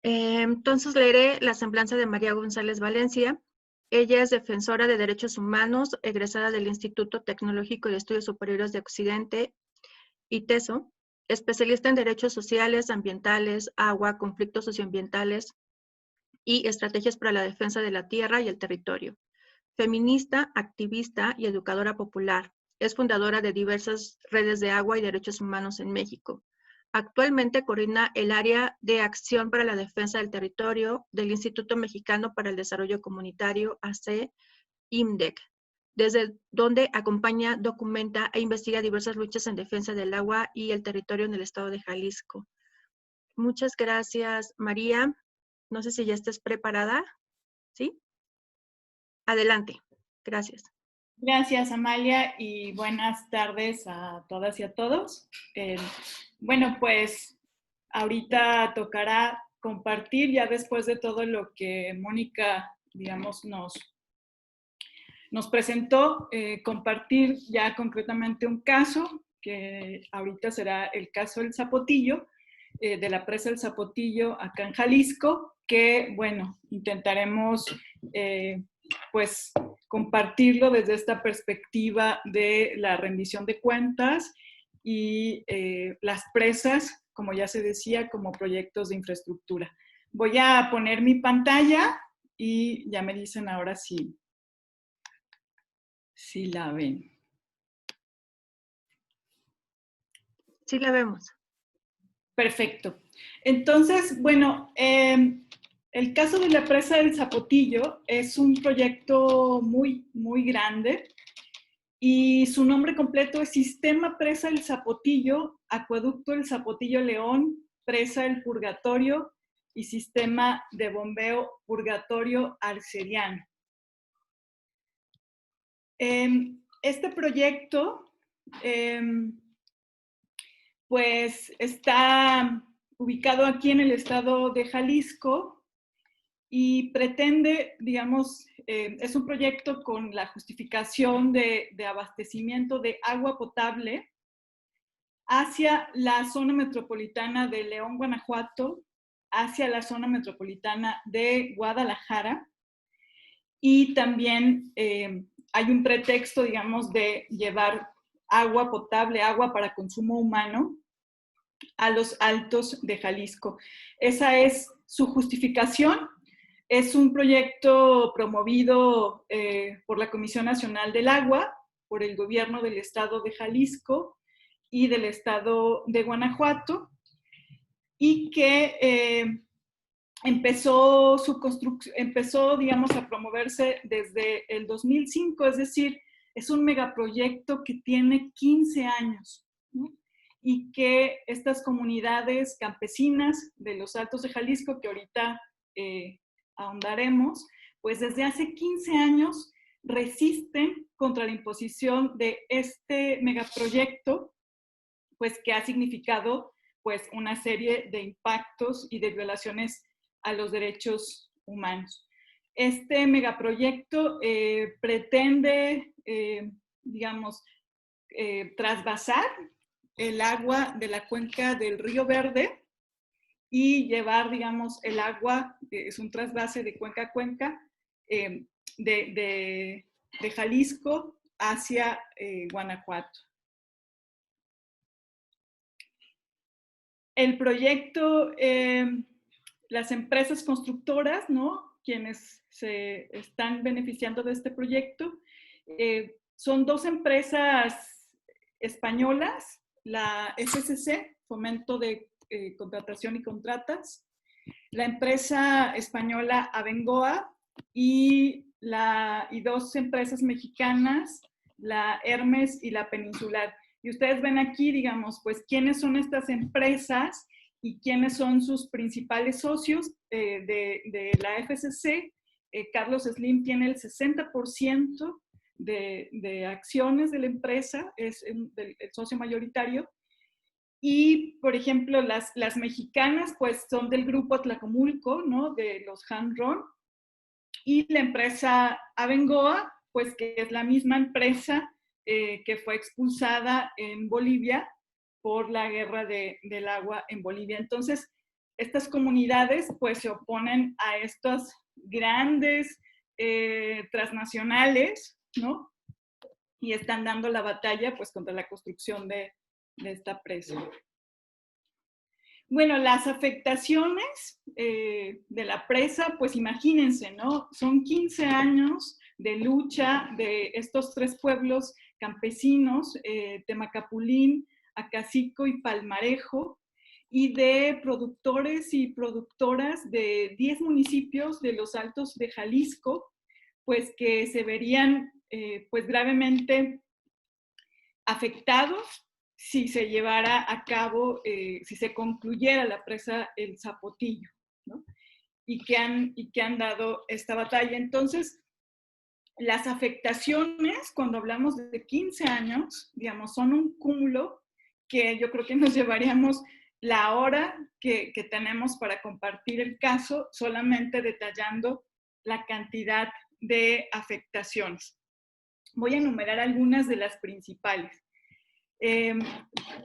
Entonces leeré la semblanza de María González Valencia. Ella es defensora de derechos humanos, egresada del Instituto Tecnológico de Estudios Superiores de Occidente, ITESO, especialista en derechos sociales, ambientales, agua, conflictos socioambientales y estrategias para la defensa de la tierra y el territorio. Feminista, activista y educadora popular. Es fundadora de diversas redes de agua y derechos humanos en México. Actualmente coordina el área de acción para la defensa del territorio del Instituto Mexicano para el Desarrollo Comunitario, AC, IMDEC, desde donde acompaña, documenta e investiga diversas luchas en defensa del agua y el territorio en el estado de Jalisco. Muchas gracias, María. No sé si ya estés preparada, ¿sí? Adelante. Gracias. Gracias, Amalia, y buenas tardes a todas y a todos. Bueno, pues ahorita tocará compartir, ya después de todo lo que Mónica, digamos, nos presentó, compartir ya concretamente un caso, que ahorita será el caso del Zapotillo, de la presa del Zapotillo acá en Jalisco, que, bueno, intentaremos pues compartirlo desde esta perspectiva de la rendición de cuentas y las presas, como ya se decía, como proyectos de infraestructura. Voy a poner mi pantalla y ya me dicen ahora si la ven. Sí la vemos. Perfecto. Entonces, bueno, el caso de la presa del Zapotillo es un proyecto muy, muy grande y su nombre completo es Sistema Presa del Zapotillo, Acueducto del Zapotillo León, Presa del Purgatorio y Sistema de Bombeo Purgatorio Arcediano. Este proyecto pues está ubicado aquí en el estado de Jalisco y pretende, digamos, es un proyecto con la justificación de abastecimiento de agua potable hacia la zona metropolitana de León, Guanajuato, hacia la zona metropolitana de Guadalajara, y también hay un pretexto, digamos, de llevar agua potable, agua para consumo humano, a los Altos de Jalisco. Esa es su justificación. Es un proyecto promovido por la Comisión Nacional del Agua, por el gobierno del estado de Jalisco y del estado de Guanajuato, y que empezó, digamos, a promoverse desde el 2005, es decir, es un megaproyecto que tiene 15 años, ¿no? Y que estas comunidades campesinas de los Altos de Jalisco, que ahorita ahondaremos, pues desde hace 15 años resisten contra la imposición de este megaproyecto, pues que ha significado pues una serie de impactos y de violaciones a los derechos humanos. Este megaproyecto pretende, digamos, trasvasar el agua de la cuenca del Río Verde y llevar, digamos, el agua, es un trasvase de cuenca a cuenca, de Jalisco hacia Guanajuato. El proyecto, las empresas constructoras, ¿no?, quienes se están beneficiando de este proyecto, son dos empresas españolas, la FCC, Fomento de Contratación y Contratas, la empresa española Abengoa y dos empresas mexicanas, la Hermes y la Peninsular. Y ustedes ven aquí, digamos, pues quiénes son estas empresas y quiénes son sus principales socios de la FCC. Carlos Slim tiene el 60% de acciones de la empresa, es el socio mayoritario. Y, por ejemplo, las mexicanas, pues son del grupo Atlacomulco, ¿no?, de los Hanron. Y la empresa Abengoa, pues que es la misma empresa que fue expulsada en Bolivia por la guerra del agua en Bolivia. Entonces, estas comunidades pues se oponen a estos grandes transnacionales, ¿no? Y están dando la batalla pues contra la construcción de esta presa. Bueno, las afectaciones de la presa, pues imagínense, ¿no? Son 15 años de lucha de estos 3 pueblos campesinos, Temacapulín, Acacico y Palmarejo, y de productores y productoras de 10 municipios de los Altos de Jalisco, pues que se verían pues gravemente afectados si se llevara a cabo, si se concluyera la presa El Zapotillo, ¿no? Y que han dado esta batalla. Entonces, las afectaciones, cuando hablamos de 15 años, digamos, son un cúmulo que yo creo que nos llevaríamos la hora que tenemos para compartir el caso, solamente detallando la cantidad de afectaciones. Voy a enumerar algunas de las principales.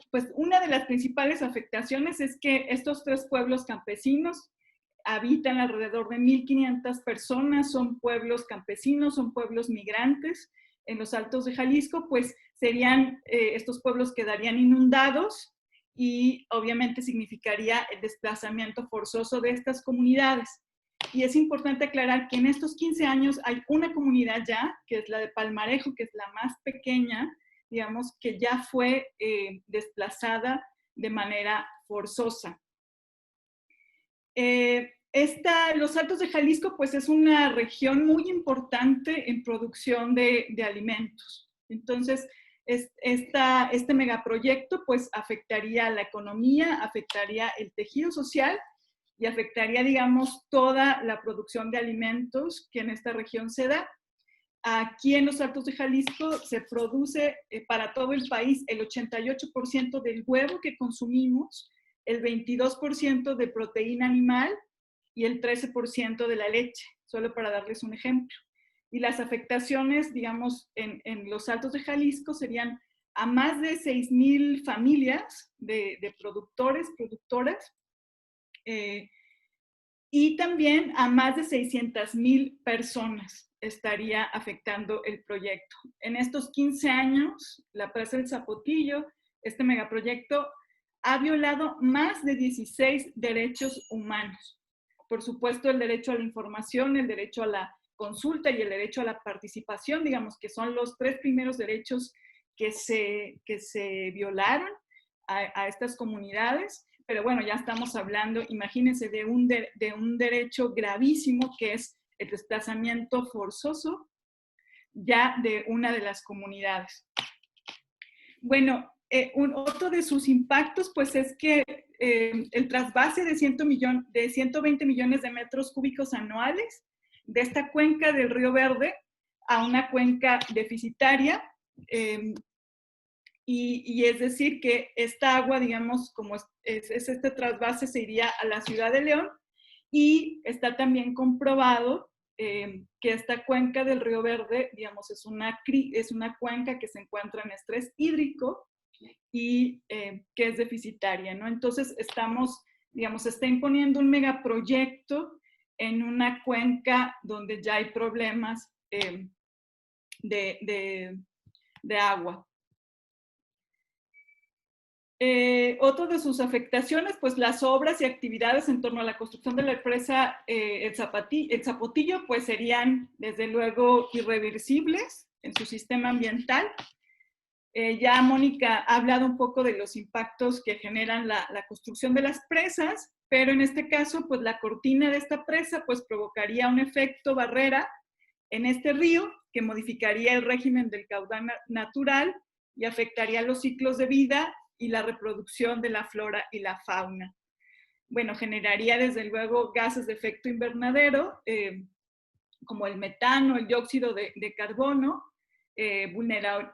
Pues una de las principales afectaciones es que estos 3 pueblos campesinos habitan alrededor de 1,500 personas, son pueblos campesinos, son pueblos migrantes en los Altos de Jalisco, pues serían, estos pueblos quedarían inundados y obviamente significaría el desplazamiento forzoso de estas comunidades. Y es importante aclarar que en estos 15 años hay una comunidad ya, que es la de Palmarejo, que es la más pequeña, digamos, que ya fue desplazada de manera forzosa. Los Altos de Jalisco, pues es una región muy importante en producción de alimentos. Entonces, este megaproyecto, pues afectaría la economía, afectaría el tejido social y afectaría, digamos, toda la producción de alimentos que en esta región se da. Aquí en los Altos de Jalisco se produce para todo el país el 88% del huevo que consumimos, el 22% de proteína animal y el 13% de la leche, solo para darles un ejemplo. Y las afectaciones, digamos, en los Altos de Jalisco serían a más de 6,000 familias de productores, productoras, y también a más de 600,000 personas estaría afectando el proyecto. En estos 15 años, la presa del Zapotillo, este megaproyecto, ha violado más de 16 derechos humanos. Por supuesto, el derecho a la información, el derecho a la consulta y el derecho a la participación, digamos que son los 3 primeros derechos que se violaron a estas comunidades. Pero bueno, ya estamos hablando, imagínense, de un derecho gravísimo que es el desplazamiento forzoso ya de una de las comunidades. Bueno, otro de sus impactos pues es que el trasvase de 120 millones de metros cúbicos anuales de esta cuenca del Río Verde a una cuenca deficitaria, y es decir que esta agua, digamos, como es este trasvase, se iría a la ciudad de León, y está también comprobado que esta cuenca del Río Verde, digamos, es una cuenca que se encuentra en estrés hídrico y que es deficitaria, ¿no? Entonces digamos, se está imponiendo un megaproyecto en una cuenca donde ya hay problemas de agua. Otro de sus afectaciones, pues las obras y actividades en torno a la construcción de la presa El Zapotillo, pues serían desde luego irreversibles en su sistema ambiental. Ya Mónica ha hablado un poco de los impactos que generan la construcción de las presas, pero en este caso, pues la cortina de esta presa pues provocaría un efecto barrera en este río que modificaría el régimen del caudal natural y afectaría los ciclos de vida y la reproducción de la flora y la fauna. Bueno, generaría desde luego gases de efecto invernadero, como el metano, el dióxido de carbono,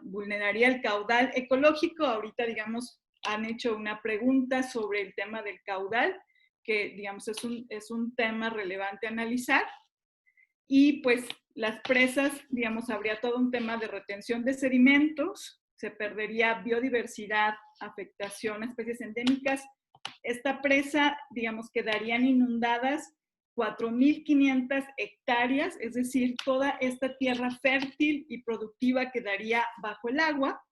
vulneraría el caudal ecológico. Ahorita, digamos, han hecho una pregunta sobre el tema del caudal, que, digamos, es un tema relevante a analizar. Y pues las presas, digamos, habría todo un tema de retención de sedimentos, se perdería biodiversidad, afectación a especies endémicas esta presa, digamos, quedarían inundadas 4.500 hectáreas, es decir, toda esta tierra fértil y productiva quedaría bajo el agua,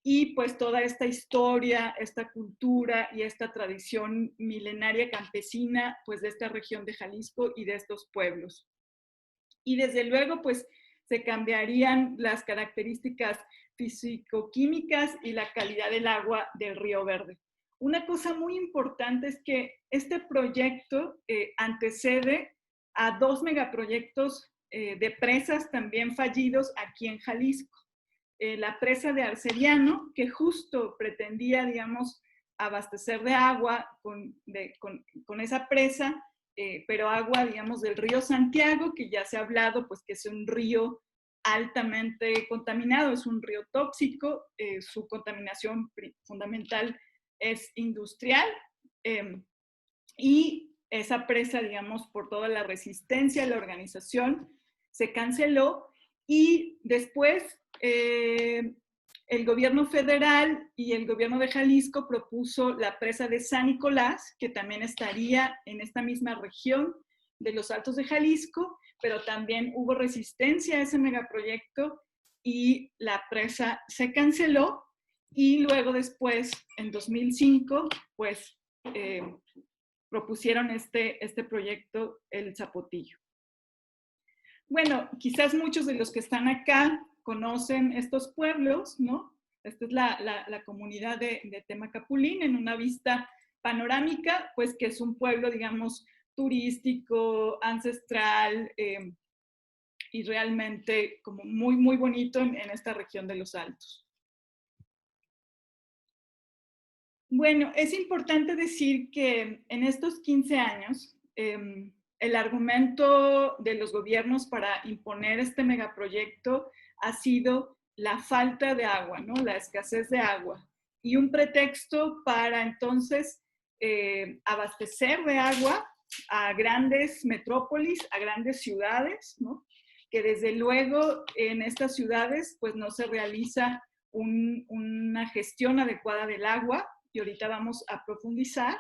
y pues toda esta historia, esta cultura y esta tradición milenaria campesina, pues de esta región de Jalisco y de estos pueblos. Y desde luego, pues se cambiarían las características físico-químicas y la calidad del agua del Río Verde. Una cosa muy importante es que este proyecto antecede a 2 megaproyectos de presas también fallidos aquí en Jalisco. La presa de Arcediano, que justo pretendía, digamos, abastecer de agua con esa presa, pero agua, digamos, del río Santiago, que ya se ha hablado, pues que es un río altamente contaminado, es un río tóxico, su contaminación fundamental es industrial, y esa presa, digamos, por toda la resistencia de la organización, se canceló, y después el gobierno federal y el gobierno de Jalisco propuso la presa de San Nicolás, que también estaría en esta misma región de los Altos de Jalisco, pero también hubo resistencia a ese megaproyecto y la presa se canceló, y luego después, en 2005, pues propusieron este proyecto, el Zapotillo. Bueno, quizás muchos de los que están acá conocen estos pueblos, ¿no? Esta es la comunidad de Temacapulín, en una vista panorámica, pues que es un pueblo, digamos, turístico, ancestral, y realmente como muy, muy bonito en esta región de los Altos. Bueno, es importante decir que en estos 15 años, el argumento de los gobiernos para imponer este megaproyecto ha sido la falta de agua, ¿no? La escasez de agua. Y un pretexto para entonces abastecer de agua a grandes metrópolis, a grandes ciudades, ¿no? Que desde luego en estas ciudades pues no se realiza una gestión adecuada del agua, y ahorita vamos a profundizar.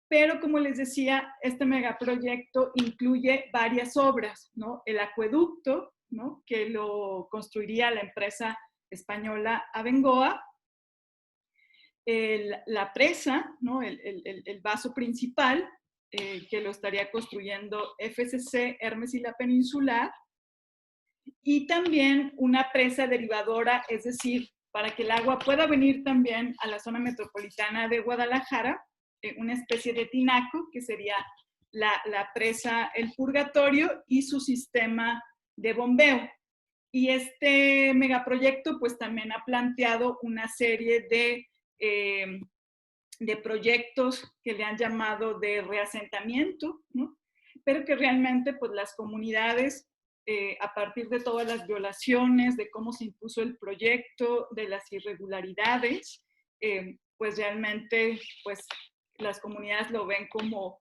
Pero como les decía, este megaproyecto incluye varias obras, ¿no? El acueducto, ¿no? Que lo construiría la empresa española Abengoa, la presa, ¿no? El vaso principal, que lo estaría construyendo FCC Hermes y la Peninsular, y también una presa derivadora, es decir, para que el agua pueda venir también a la zona metropolitana de Guadalajara, una especie de tinaco, que sería la presa El Purgatorio y su sistema de bombeo. Y este megaproyecto pues también ha planteado una serie de proyectos que le han llamado de reasentamiento, ¿no? Pero que realmente pues las comunidades, a partir de todas las violaciones, de cómo se impuso el proyecto, de las irregularidades, pues realmente pues las comunidades lo ven como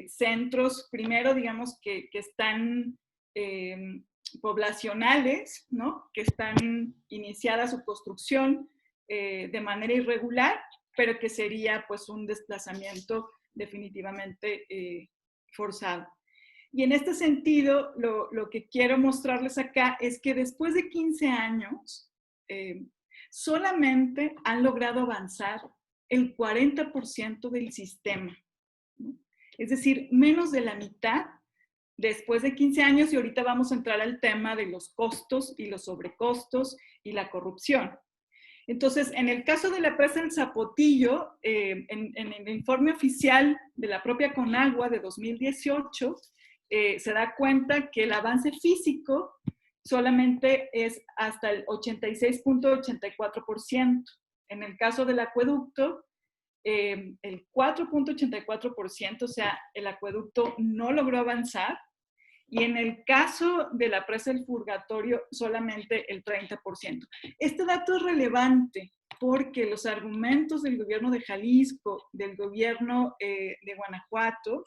centros, primero digamos que están poblacionales, ¿no? Que están iniciada su construcción de manera irregular, pero que sería pues un desplazamiento definitivamente forzado. Y en este sentido, lo que quiero mostrarles acá es que después de 15 años, solamente han logrado avanzar el 40% del sistema, ¿no? Es decir, menos de la mitad después de 15 años, y ahorita vamos a entrar al tema de los costos y los sobrecostos y la corrupción. Entonces, en el caso de la presa del Zapotillo, en el informe oficial de la propia Conagua de 2018, se da cuenta que el avance físico solamente es hasta el 86.84%. En el caso del acueducto, el 4.84%, o sea, el acueducto no logró avanzar. Y en el caso de la presa del Purgatorio, solamente el 30%. Este dato es relevante porque los argumentos del gobierno de Jalisco, del gobierno de Guanajuato,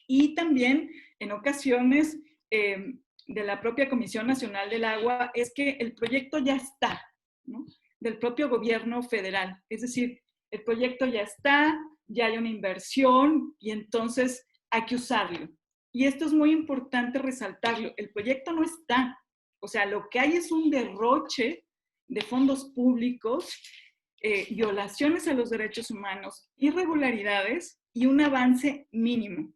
y también en ocasiones de la propia Comisión Nacional del Agua, es que el proyecto ya está, ¿no? Del propio gobierno federal. Es decir, el proyecto ya está, ya hay una inversión y entonces hay que usarlo. Y esto es muy importante resaltarlo. El proyecto no está. O sea, lo que hay es un derroche de fondos públicos, violaciones a los derechos humanos, irregularidades y un avance mínimo.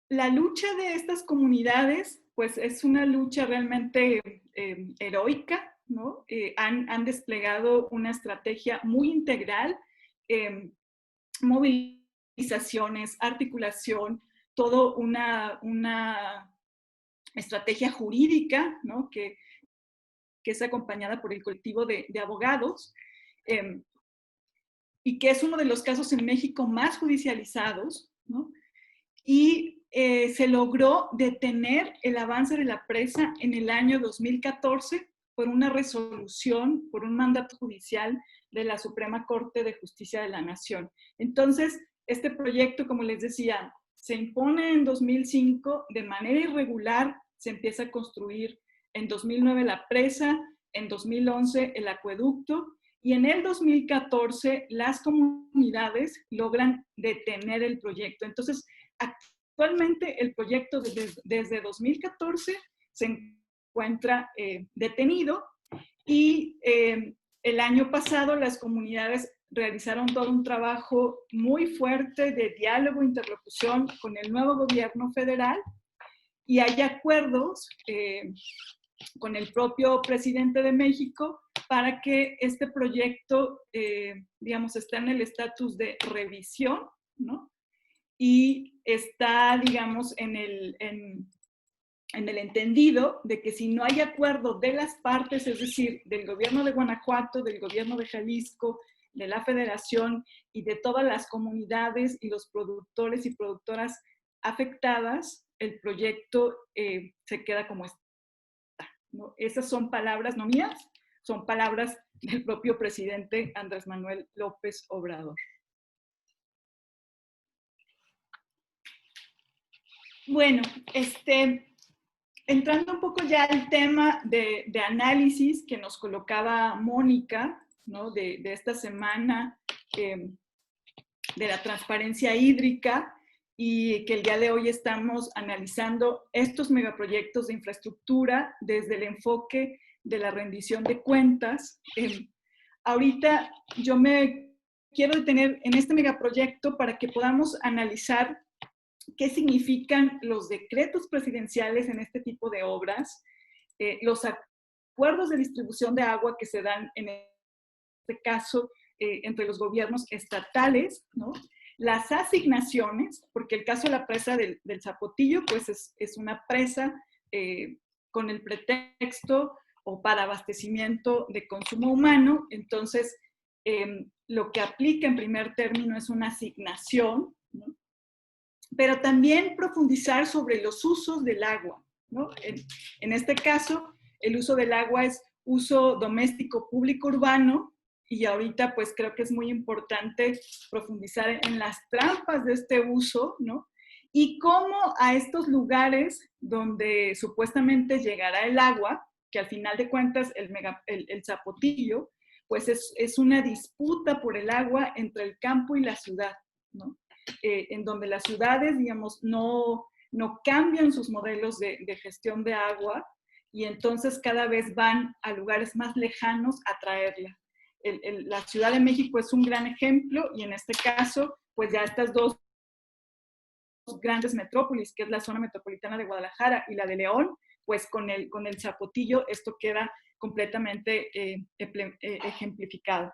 La lucha de estas comunidades, pues es una lucha realmente heroica, ¿no? Han desplegado una estrategia muy integral, movilizaciones, articulación, todo una estrategia jurídica, ¿no? que es acompañada por el colectivo de abogados, y que es uno de los casos en México más judicializados, ¿no? Y se logró detener el avance de la presa en el año 2014 por una resolución, por un mandato judicial de la Suprema Corte de Justicia de la Nación. Entonces, este proyecto, como les decía, se impone en 2005, de manera irregular se empieza a construir en 2009 la presa, en 2011 el acueducto, y en el 2014 las comunidades logran detener el proyecto. Entonces, actualmente el proyecto desde 2014 se encuentra detenido y el año pasado las comunidades realizaron todo un trabajo muy fuerte de diálogo e interlocución con el nuevo gobierno federal y hay acuerdos con el propio presidente de México para que este proyecto, digamos, está en el estatus de revisión, ¿no? Y está, digamos, en el entendido de que si no hay acuerdo de las partes, es decir, del gobierno de Guanajuato, del gobierno de Jalisco, de la Federación y de todas las comunidades y los productores y productoras afectadas, el proyecto se queda como está, ¿no? Esas son palabras no mías, son palabras del propio presidente Andrés Manuel López Obrador. Bueno, entrando un poco ya al tema de análisis que nos colocaba Mónica, ¿no? de esta semana de la transparencia hídrica y que el día de hoy estamos analizando estos megaproyectos de infraestructura desde el enfoque de la rendición de cuentas. Ahorita yo me quiero detener en este megaproyecto para que podamos analizar qué significan los decretos presidenciales en este tipo de obras, los acuerdos de distribución de agua que se dan en este caso entre los gobiernos estatales, ¿no? Las asignaciones, porque el caso de la presa del Zapotillo, pues es una presa con el pretexto o para abastecimiento de consumo humano, entonces lo que aplica en primer término es una asignación, ¿no? Pero también profundizar sobre los usos del agua, ¿no? En este caso, el uso del agua es uso doméstico público urbano y ahorita pues creo que es muy importante profundizar en las trampas de este uso, ¿no? Y cómo a estos lugares donde supuestamente llegará el agua, que al final de cuentas el Zapotillo, pues es una disputa por el agua entre el campo y la ciudad, ¿no? En donde las ciudades, digamos, no cambian sus modelos de gestión de agua y entonces cada vez van a lugares más lejanos a traerla. La Ciudad de México es un gran ejemplo y en este caso, pues ya estas dos grandes metrópolis, que es la zona metropolitana de Guadalajara y la de León, pues con el Zapotillo esto queda completamente ejemplificado.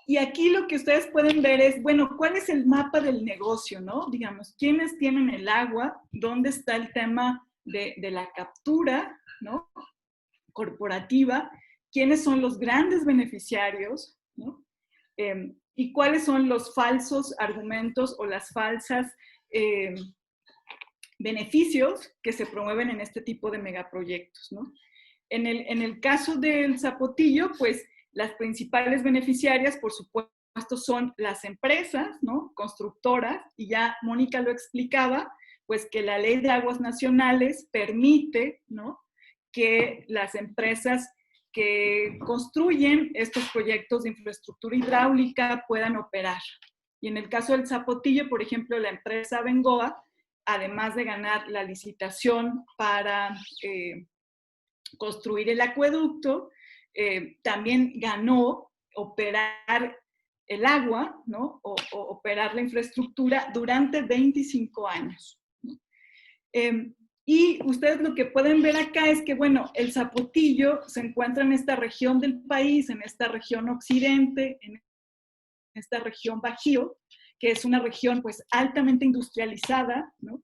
Y aquí lo que ustedes pueden ver es, bueno, ¿cuál es el mapa del negocio, no? Digamos, ¿quiénes tienen el agua? ¿Dónde está el tema de la captura, ¿no? Corporativa? ¿Quiénes son los grandes beneficiarios, ¿no? Y cuáles son los falsos argumentos o las falsas beneficios que se promueven en este tipo de megaproyectos, ¿no? En el caso del Zapotillo, pues las principales beneficiarias, por supuesto, son las empresas, ¿no? Constructoras, y ya Mónica lo explicaba, pues que la Ley de Aguas Nacionales permite, ¿no? Que las empresas que construyen estos proyectos de infraestructura hidráulica puedan operar. Y en el caso del Zapotillo, por ejemplo, la empresa Bengoa, además de ganar la licitación para construir el acueducto, también ganó operar el agua, ¿no? o operar la infraestructura durante 25 años. Y ustedes lo que pueden ver acá es que, bueno, el Zapotillo se encuentra en esta región del país, en esta región occidente, en esta región Bajío, que es una región pues altamente industrializada, ¿no?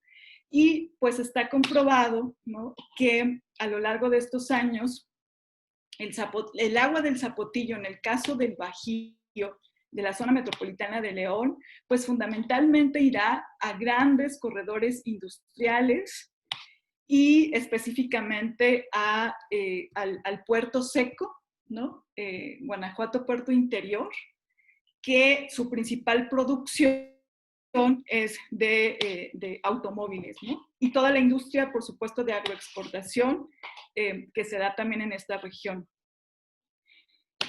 Y pues está comprobado, ¿no?, que a lo largo de estos años el agua del Zapotillo, en el caso del Bajío, de la zona metropolitana de León, pues fundamentalmente irá a grandes corredores industriales y específicamente al puerto seco, ¿no? Guanajuato Puerto Interior, que su principal producción es de automóviles, ¿no? Y toda la industria, por supuesto, de agroexportación, que se da también en esta región.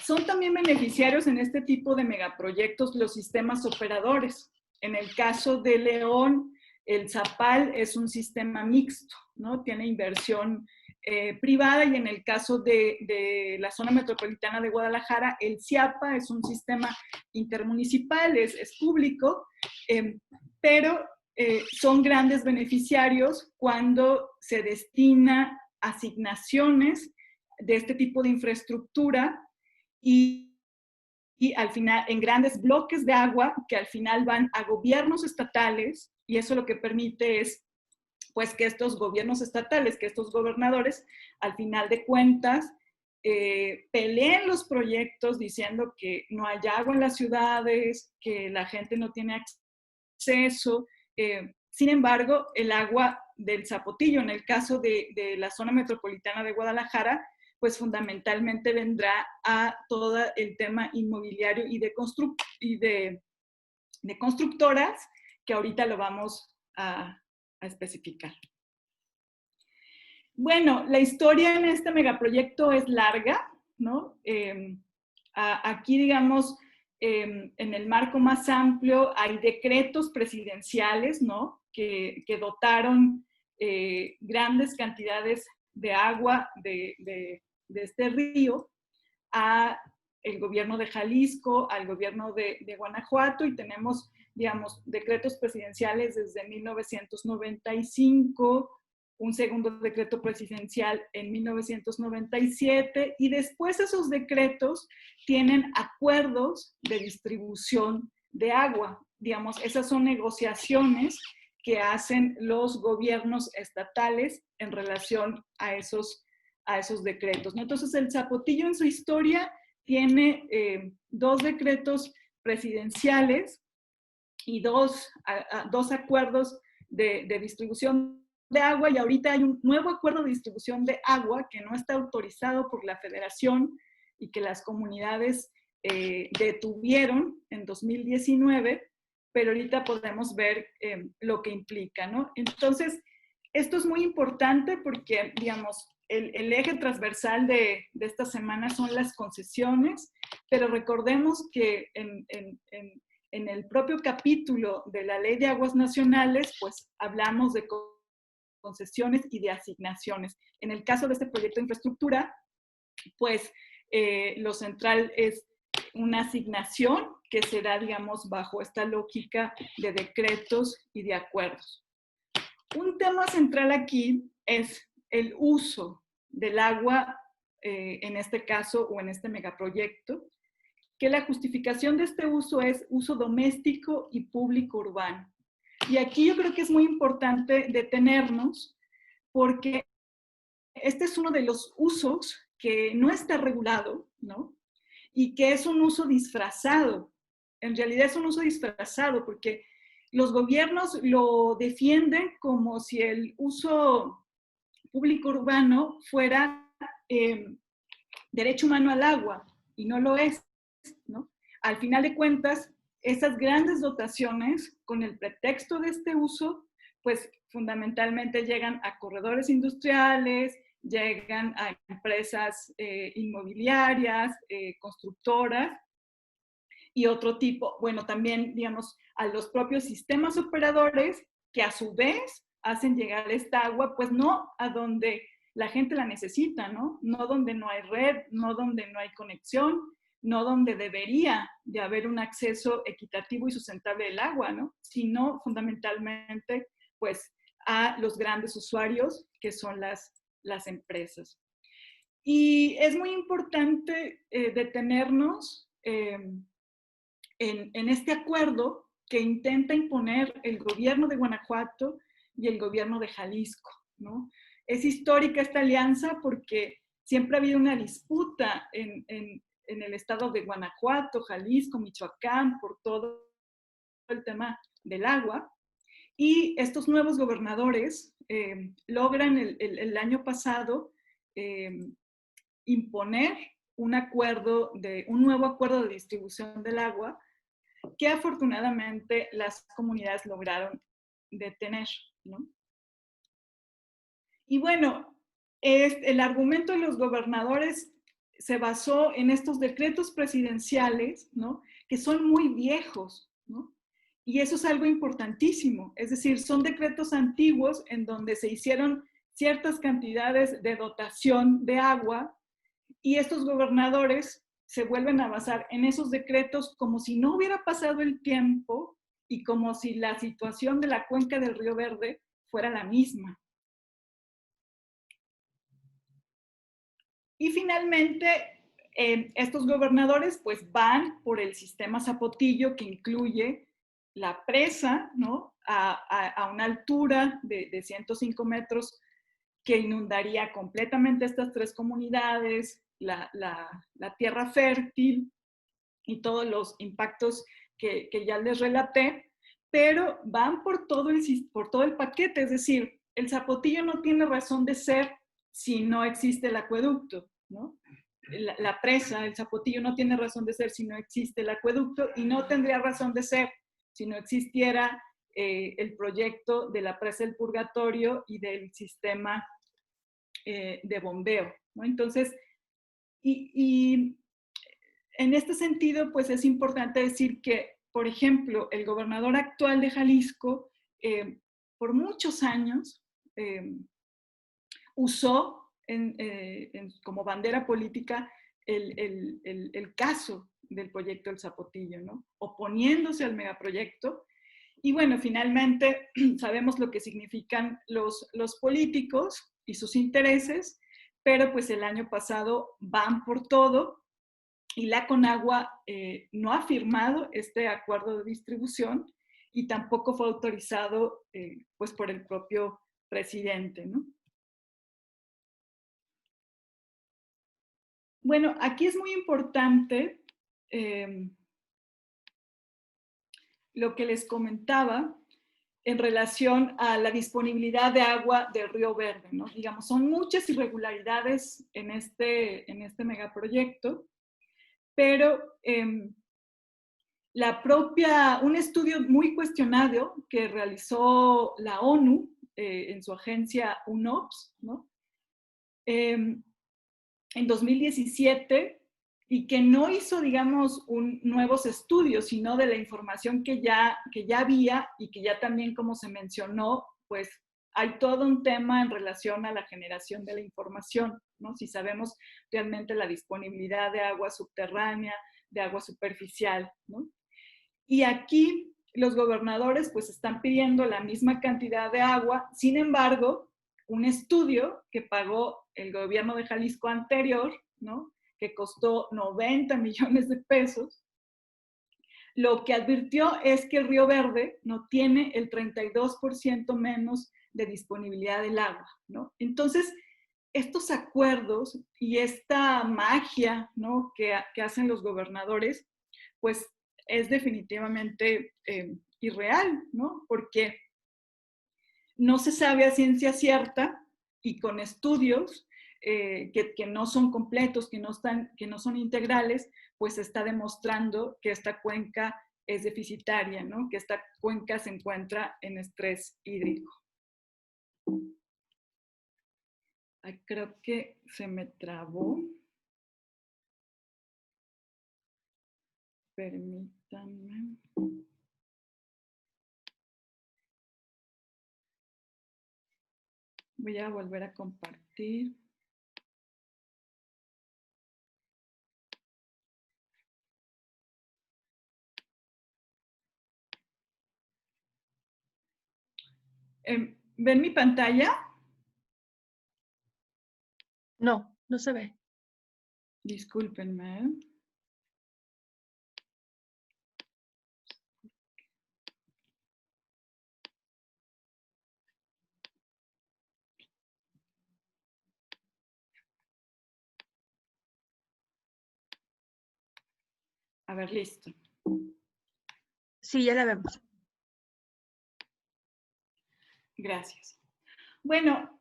Son también beneficiarios en este tipo de megaproyectos los sistemas operadores. En el caso de León, el Zapal es un sistema mixto, ¿no? Tiene inversión privada, y en el caso de la zona metropolitana de Guadalajara, el CIAPA es un sistema intermunicipal, es público, pero son grandes beneficiarios cuando se destina asignaciones de este tipo de infraestructura y al final en grandes bloques de agua que al final van a gobiernos estatales, y eso lo que permite es pues que estos gobiernos estatales, que estos gobernadores, al final de cuentas, peleen los proyectos diciendo que no hay agua en las ciudades, que la gente no tiene acceso. Sin embargo, el agua del Zapotillo, en el caso de la zona metropolitana de Guadalajara, pues fundamentalmente vendrá a todo el tema inmobiliario y de constructoras, que ahorita lo vamos a especificar. Bueno, la historia en este megaproyecto es larga, ¿no? Aquí, digamos, en el marco más amplio hay decretos presidenciales, ¿no?, que dotaron grandes cantidades de agua de este río a el gobierno de Jalisco, al gobierno de Guanajuato, y tenemos, digamos, decretos presidenciales desde 1995, un segundo decreto presidencial en 1997, y después esos decretos tienen acuerdos de distribución de agua. Digamos, esas son negociaciones que hacen los gobiernos estatales en relación a esos decretos, ¿no? Entonces, el Zapotillo en su historia tiene 2 decretos presidenciales y dos acuerdos de distribución de agua, y ahorita hay un nuevo acuerdo de distribución de agua que no está autorizado por la Federación y que las comunidades detuvieron en 2019, pero ahorita podemos ver lo que implica, ¿no? Entonces, esto es muy importante porque, digamos, el eje transversal de esta semana son las concesiones, pero recordemos que en el propio capítulo de la Ley de Aguas Nacionales, pues hablamos de concesiones y de asignaciones. En el caso de este proyecto de infraestructura, pues lo central es una asignación que se da, digamos, bajo esta lógica de decretos y de acuerdos. Un tema central aquí es el uso del agua, en este caso o en este megaproyecto, que la justificación de este uso es uso doméstico y público urbano. Y aquí yo creo que es muy importante detenernos, porque este es uno de los usos que no está regulado, ¿no? Y que es un uso disfrazado. En realidad es un uso disfrazado porque los gobiernos lo defienden como si el uso público urbano fuera derecho humano al agua, y no lo es, ¿no? Al final de cuentas, esas grandes dotaciones, con el pretexto de este uso, pues fundamentalmente llegan a corredores industriales, llegan a empresas inmobiliarias, constructoras y otro tipo, bueno, también, digamos, a los propios sistemas operadores que a su vez hacen llegar esta agua, pues no a donde la gente la necesita, ¿no? No donde no hay red, no donde no hay conexión, no donde debería de haber un acceso equitativo y sustentable del agua, ¿no? Sino fundamentalmente, pues, a los grandes usuarios, que son las empresas. Y es muy importante detenernos en este acuerdo que intenta imponer el gobierno de Guanajuato y el gobierno de Jalisco, ¿no? Es histórica esta alianza porque siempre ha habido una disputa en el estado de Guanajuato, Jalisco, Michoacán, por todo el tema del agua. Y estos nuevos gobernadores logran el año pasado imponer un nuevo acuerdo de distribución del agua que afortunadamente las comunidades lograron detener, ¿no? Y bueno, el argumento de los gobernadores se basó en estos decretos presidenciales, ¿no? Que son muy viejos, ¿no? Y eso es algo importantísimo, es decir, son decretos antiguos en donde se hicieron ciertas cantidades de dotación de agua y estos gobernadores se vuelven a basar en esos decretos como si no hubiera pasado el tiempo y como si la situación de la cuenca del Río Verde fuera la misma. Y finalmente, estos gobernadores pues van por el sistema Zapotillo, que incluye la presa, ¿no? a una altura de 105 metros, que inundaría completamente estas tres comunidades, la tierra fértil y todos los impactos que ya les relaté, pero van por todo el paquete, es decir, el Zapotillo no tiene razón de ser si no existe el acueducto, ¿no? La presa, el Zapotillo no tiene razón de ser si no existe el acueducto y no tendría razón de ser si no existiera el proyecto de la presa del Purgatorio y del sistema de bombeo, ¿no? Entonces, y en este sentido, pues es importante decir que, por ejemplo, el gobernador actual de Jalisco, por muchos años, usó como bandera política el caso del proyecto del Zapotillo, ¿no? Oponiéndose al megaproyecto. Y bueno, finalmente sabemos lo que significan los políticos y sus intereses, pero pues el año pasado van por todo y la Conagua no ha firmado este acuerdo de distribución y tampoco fue autorizado pues por el propio presidente, ¿no? Bueno, aquí es muy importante lo que les comentaba en relación a la disponibilidad de agua del Río Verde, ¿no? Digamos, son muchas irregularidades en este megaproyecto, pero un estudio muy cuestionado que realizó la ONU en su agencia UNOPS, ¿no? En 2017, y que no hizo, digamos, nuevos estudios, sino de la información que ya había y que ya también, como se mencionó, pues hay todo un tema en relación a la generación de la información, ¿no? Si sabemos realmente la disponibilidad de agua subterránea, de agua superficial, ¿no? Y aquí los gobernadores pues están pidiendo la misma cantidad de agua, sin embargo, un estudio que pagó el gobierno de Jalisco anterior, ¿no? Que costó 90 millones de pesos, lo que advirtió es que el Río Verde no tiene el 32% menos de disponibilidad del agua, ¿no? Entonces, estos acuerdos y esta magia, ¿no? que hacen los gobernadores, pues es definitivamente irreal, ¿no? Porque no se sabe a ciencia cierta y con estudios que no son completos, que no son integrales, pues se está demostrando que esta cuenca es deficitaria, ¿no? Que esta cuenca se encuentra en estrés hídrico. Ay, creo que se me trabó. Permítanme. Voy a volver a compartir. ¿Ven mi pantalla? No, no se ve. Discúlpenme. A ver, listo. Sí, ya la vemos. Gracias. Bueno,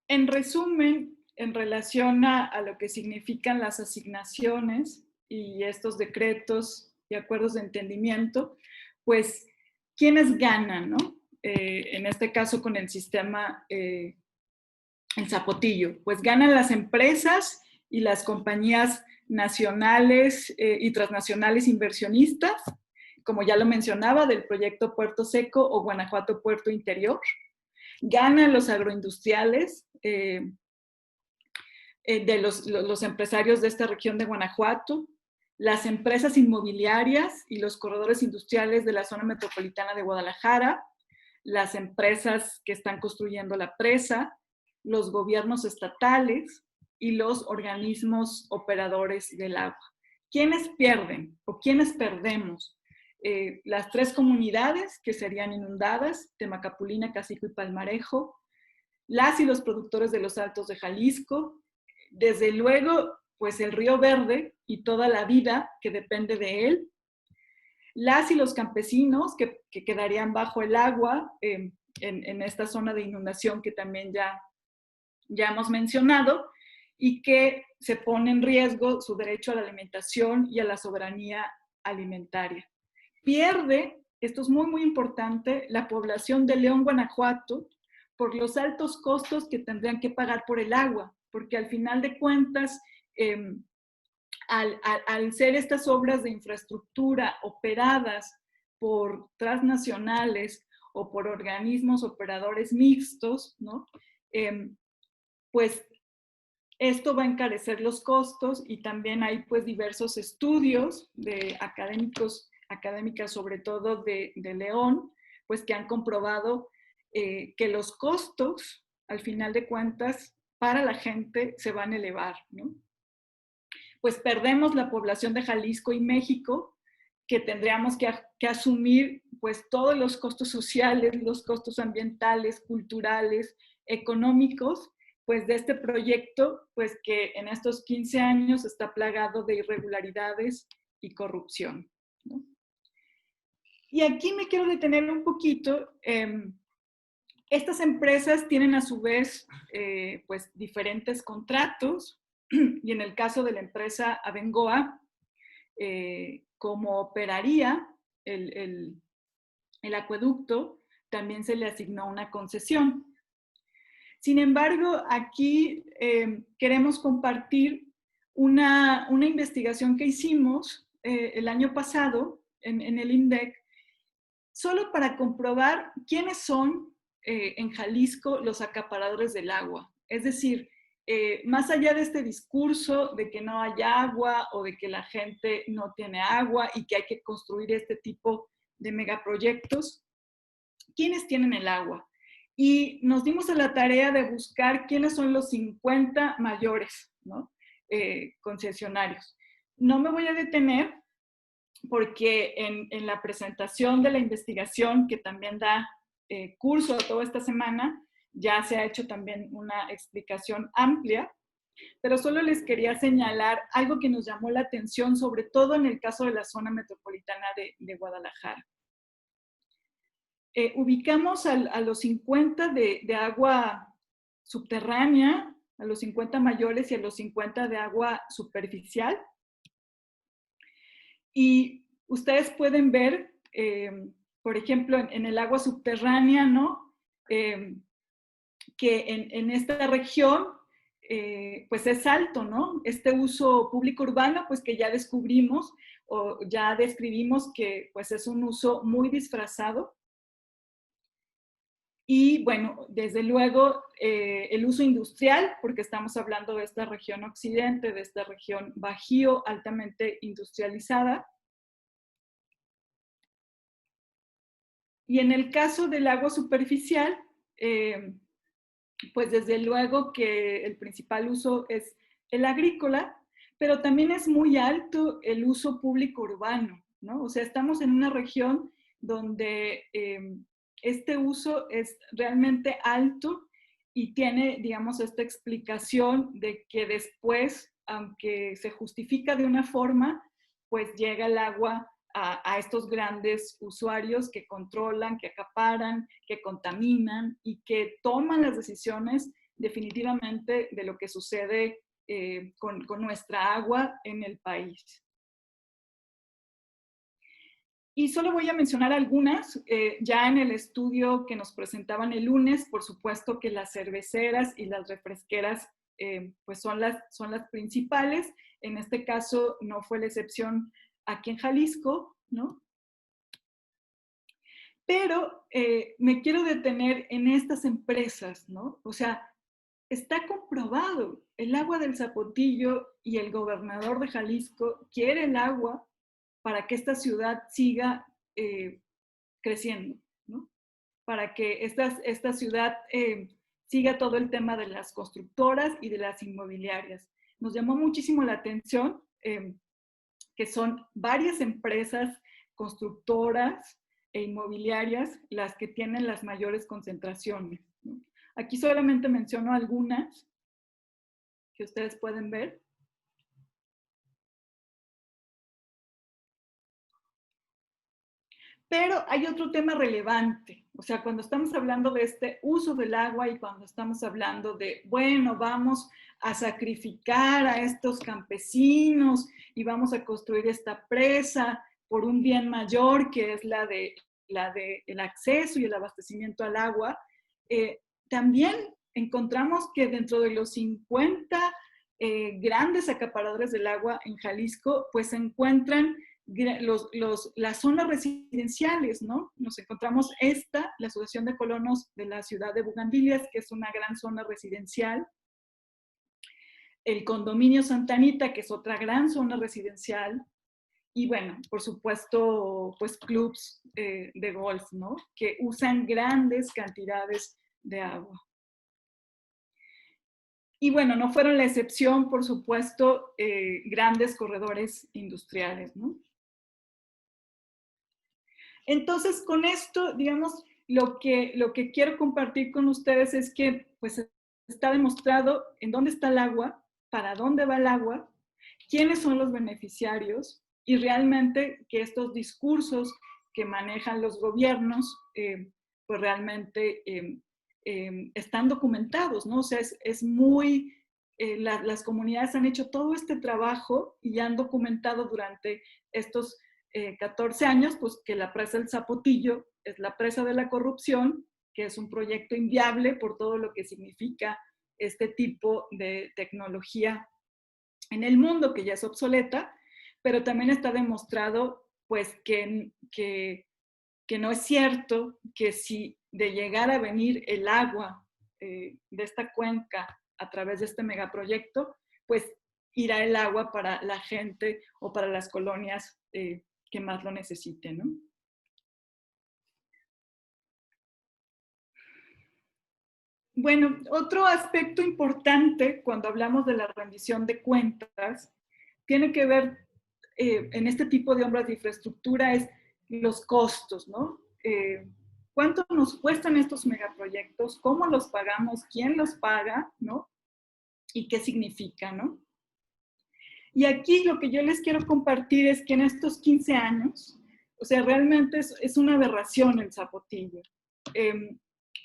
en resumen, en relación a lo que significan las asignaciones y estos decretos y acuerdos de entendimiento, pues, ¿quiénes ganan, no? En este caso con el sistema, el zapotillo, pues ganan las empresas y las compañías nacionales y transnacionales inversionistas, como ya lo mencionaba, del proyecto Puerto Seco o Guanajuato Puerto Interior. Ganan los agroindustriales, de los empresarios de esta región de Guanajuato, las empresas inmobiliarias y los corredores industriales de la zona metropolitana de Guadalajara, las empresas que están construyendo la presa, los gobiernos estatales y los organismos operadores del agua. ¿Quiénes pierden o quiénes perdemos? Las tres comunidades que serían inundadas, Temacapulina, Cacico y Palmarejo, las y los productores de los Altos de Jalisco, desde luego, pues el Río Verde y toda la vida que depende de él, las y los campesinos que quedarían bajo el agua en esta zona de inundación que también ya hemos mencionado, y que se pone en riesgo su derecho a la alimentación y a la soberanía alimentaria. Pierde, esto es muy, muy importante, la población de León, Guanajuato, por los altos costos que tendrían que pagar por el agua, porque al final de cuentas, al ser estas obras de infraestructura operadas por transnacionales o por organismos operadores mixtos, ¿no? Pues esto va a encarecer los costos, y también hay pues diversos estudios de académicas sobre todo de León, pues que han comprobado que los costos, al final de cuentas, para la gente se van a elevar, ¿no? Pues perdemos la población de Jalisco y México, que tendríamos que asumir pues todos los costos sociales, los costos ambientales, culturales, económicos, pues de este proyecto, pues que en estos 15 años está plagado de irregularidades y corrupción, ¿no? Y aquí me quiero detener un poquito. Estas empresas tienen a su vez pues diferentes contratos, y en el caso de la empresa Abengoa, como operaría el acueducto, también se le asignó una concesión. Sin embargo, aquí queremos compartir una investigación que hicimos el año pasado en el INDEC, solo para comprobar quiénes son en Jalisco los acaparadores del agua. Es decir, más allá de este discurso de que no hay agua o de que la gente no tiene agua y que hay que construir este tipo de megaproyectos, ¿quiénes tienen el agua? Y nos dimos a la tarea de buscar quiénes son los 50 mayores, ¿no? Concesionarios. No me voy a detener porque en la presentación de la investigación, que también da curso toda esta semana, ya se ha hecho también una explicación amplia, pero solo les quería señalar algo que nos llamó la atención, sobre todo en el caso de la zona metropolitana de Guadalajara. Ubicamos a los 50 de agua subterránea, a los 50 mayores y a los 50 de agua superficial. Y ustedes pueden ver, por ejemplo, en el agua subterránea, ¿no? que en esta región pues es alto, ¿no? Este uso público urbano, pues que ya descubrimos o ya describimos que pues es un uso muy disfrazado. Y bueno, desde luego el uso industrial, porque estamos hablando de esta región occidente, de esta región bajío, altamente industrializada. Y en el caso del agua superficial, pues desde luego que el principal uso es el agrícola, pero también es muy alto el uso público urbano, ¿no? O sea, estamos en una región donde este uso es realmente alto y tiene, digamos, esta explicación de que después, aunque se justifica de una forma, pues llega el agua a estos grandes usuarios que controlan, que acaparan, que contaminan y que toman las decisiones definitivamente de lo que sucede con nuestra agua en el país. Y solo voy a mencionar algunas. Ya en el estudio que nos presentaban el lunes, por supuesto que las cerveceras y las refresqueras pues son las principales. En este caso no fue la excepción aquí en Jalisco, ¿no? Pero me quiero detener en estas empresas, ¿no? O sea, está comprobado, el agua del Zapotillo y el gobernador de Jalisco quiere el agua para que esta ciudad siga creciendo, ¿no? Para que esta ciudad siga todo el tema de las constructoras y de las inmobiliarias. Nos llamó muchísimo la atención que son varias empresas constructoras e inmobiliarias las que tienen las mayores concentraciones, ¿no? Aquí solamente menciono algunas que ustedes pueden ver. Pero hay otro tema relevante, o sea, cuando estamos hablando de este uso del agua y cuando estamos hablando de, bueno, vamos a sacrificar a estos campesinos y vamos a construir esta presa por un bien mayor que es la de el acceso y el abastecimiento al agua, también encontramos que dentro de los 50 grandes acaparadores del agua en Jalisco, pues se encuentran las zonas residenciales, ¿no? Nos encontramos la Asociación de Colonos de la ciudad de Bugambilias, que es una gran zona residencial, el Condominio Santa Anita, que es otra gran zona residencial, y bueno, por supuesto, pues clubs de golf, ¿no? Que usan grandes cantidades de agua. Y bueno, no fueron la excepción, por supuesto, grandes corredores industriales, ¿no? Entonces, con esto, digamos, lo que quiero compartir con ustedes es que pues está demostrado en dónde está el agua, para dónde va el agua, quiénes son los beneficiarios y realmente que estos discursos que manejan los gobiernos pues realmente están documentados, ¿no? O sea, es muy... las comunidades han hecho todo este trabajo y han documentado durante estos 14 años, pues que la presa del Zapotillo es la presa de la corrupción, que es un proyecto inviable por todo lo que significa este tipo de tecnología en el mundo, que ya es obsoleta, pero también está demostrado pues que no es cierto que si de llegar a venir el agua de esta cuenca a través de este megaproyecto, pues irá el agua para la gente o para las colonias que más lo necesiten, ¿no? Bueno, otro aspecto importante cuando hablamos de la rendición de cuentas tiene que ver en este tipo de obras de infraestructura es los costos, ¿no? ¿Cuánto nos cuestan estos megaproyectos? ¿Cómo los pagamos? ¿Quién los paga? ¿No? ¿Y qué significa? ¿No? Y aquí lo que yo les quiero compartir es que en estos 15 años, o sea, realmente es una aberración el Zapotillo.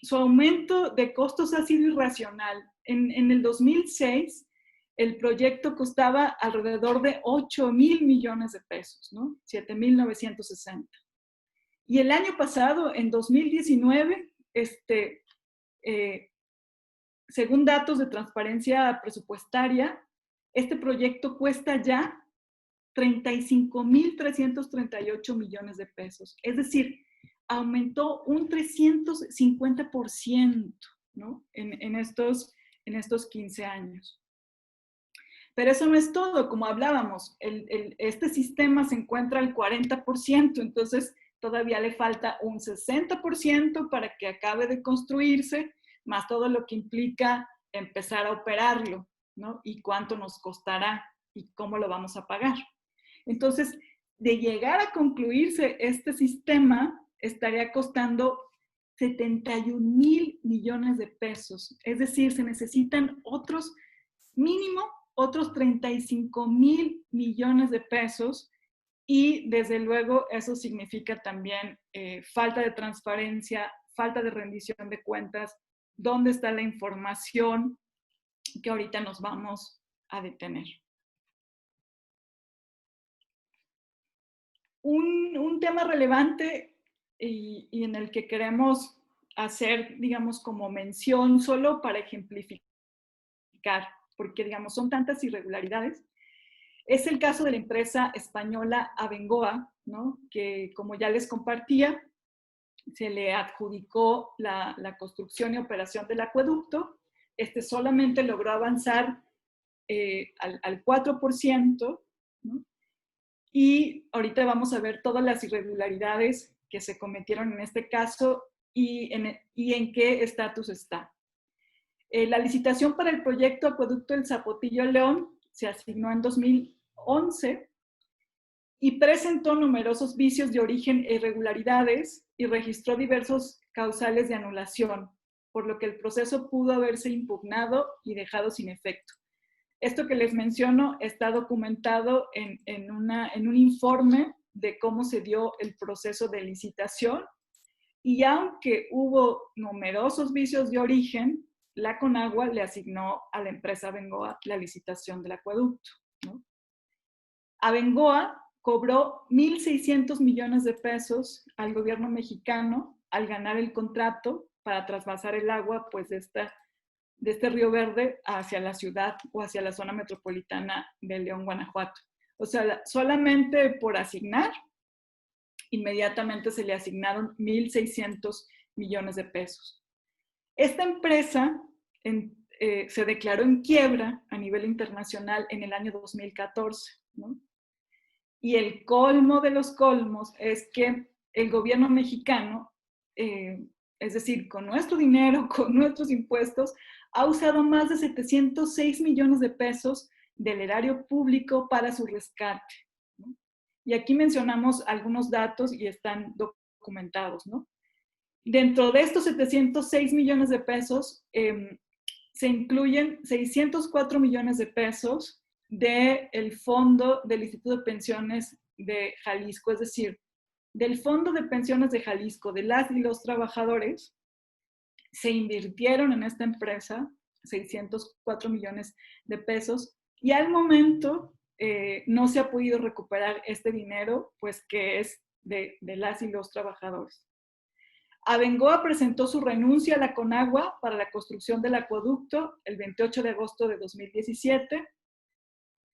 Su aumento de costos ha sido irracional. En el 2006, el proyecto costaba alrededor de 8,000 millones de pesos, ¿no? 7,960. Y el año pasado, en 2019, según datos de transparencia presupuestaria, este proyecto cuesta ya 35,338 millones de pesos. Es decir, aumentó un 350%, ¿no? en estos 15 años. Pero eso no es todo, como hablábamos, este sistema se encuentra al 40%, entonces todavía le falta un 60% para que acabe de construirse, más todo lo que implica empezar a operarlo, ¿no? Y cuánto nos costará y cómo lo vamos a pagar. Entonces, de llegar a concluirse este sistema, estaría costando 71,000 millones de pesos. Es decir, se necesitan mínimo otros 35,000 millones de pesos, y desde luego eso significa también falta de transparencia, falta de rendición de cuentas, dónde está la información, que ahorita nos vamos a detener. Un tema relevante y en el que queremos hacer, digamos, como mención solo para ejemplificar, porque, digamos, son tantas irregularidades, es el caso de la empresa española Abengoa, ¿no? Que, como ya les compartía, se le adjudicó la construcción y operación del acueducto. Solamente logró avanzar al 4%, ¿no? Y ahorita vamos a ver todas las irregularidades que se cometieron en este caso y en qué estatus está. La licitación para el proyecto Acueducto del Zapotillo León se asignó en 2011 y presentó numerosos vicios de origen e irregularidades y registró diversos causales de anulación, por lo que el proceso pudo haberse impugnado y dejado sin efecto. Esto que les menciono está documentado en un informe de cómo se dio el proceso de licitación, y aunque hubo numerosos vicios de origen, la Conagua le asignó a la empresa Abengoa la licitación del acueducto, ¿no? Abengoa cobró 1,600 millones de pesos al gobierno mexicano al ganar el contrato para trasvasar el agua, pues, de este río Verde hacia la ciudad o hacia la zona metropolitana de León, Guanajuato. O sea, solamente por asignar, inmediatamente se le asignaron 1,600 millones de pesos. Esta empresa se declaró en quiebra a nivel internacional en el año 2014, ¿no? Y el colmo de los colmos es que el gobierno mexicano, es decir, con nuestro dinero, con nuestros impuestos, ha usado más de 706 millones de pesos del erario público para su rescate, ¿no? Y aquí mencionamos algunos datos y están documentados, ¿no? Dentro de estos 706 millones de pesos, se incluyen 604 millones de pesos del fondo del Instituto de Pensiones de Jalisco, es decir, del Fondo de Pensiones de Jalisco, de las y los trabajadores, se invirtieron en esta empresa 604 millones de pesos, y al momento no se ha podido recuperar este dinero, pues que es de las y los trabajadores. Abengoa presentó su renuncia a la Conagua para la construcción del acueducto el 28 de agosto de 2017,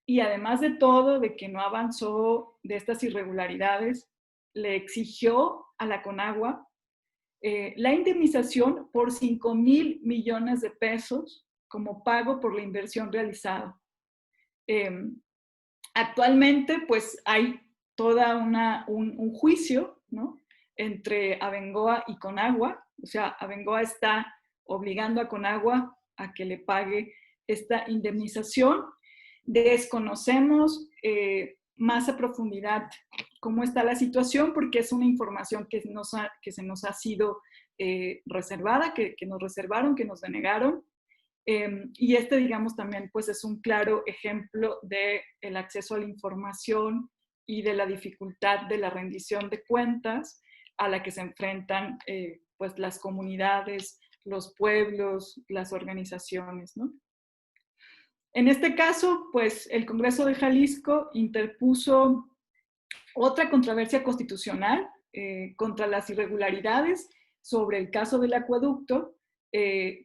y además de todo, de que no avanzó de estas irregularidades, le exigió a la Conagua la indemnización por 5,000 millones de pesos como pago por la inversión realizada. Actualmente, pues hay toda un juicio, ¿no?, entre Abengoa y Conagua. O sea, Abengoa está obligando a Conagua a que le pague esta indemnización. Desconocemos más a profundidad cómo está la situación, porque es una información que se nos ha sido reservada, que nos reservaron, que nos denegaron. Y digamos, también pues es un claro ejemplo del acceso a la información y de la dificultad de la rendición de cuentas a la que se enfrentan pues las comunidades, los pueblos, las organizaciones, ¿no? En este caso, pues el Congreso de Jalisco interpuso otra controversia constitucional contra las irregularidades sobre el caso del acueducto,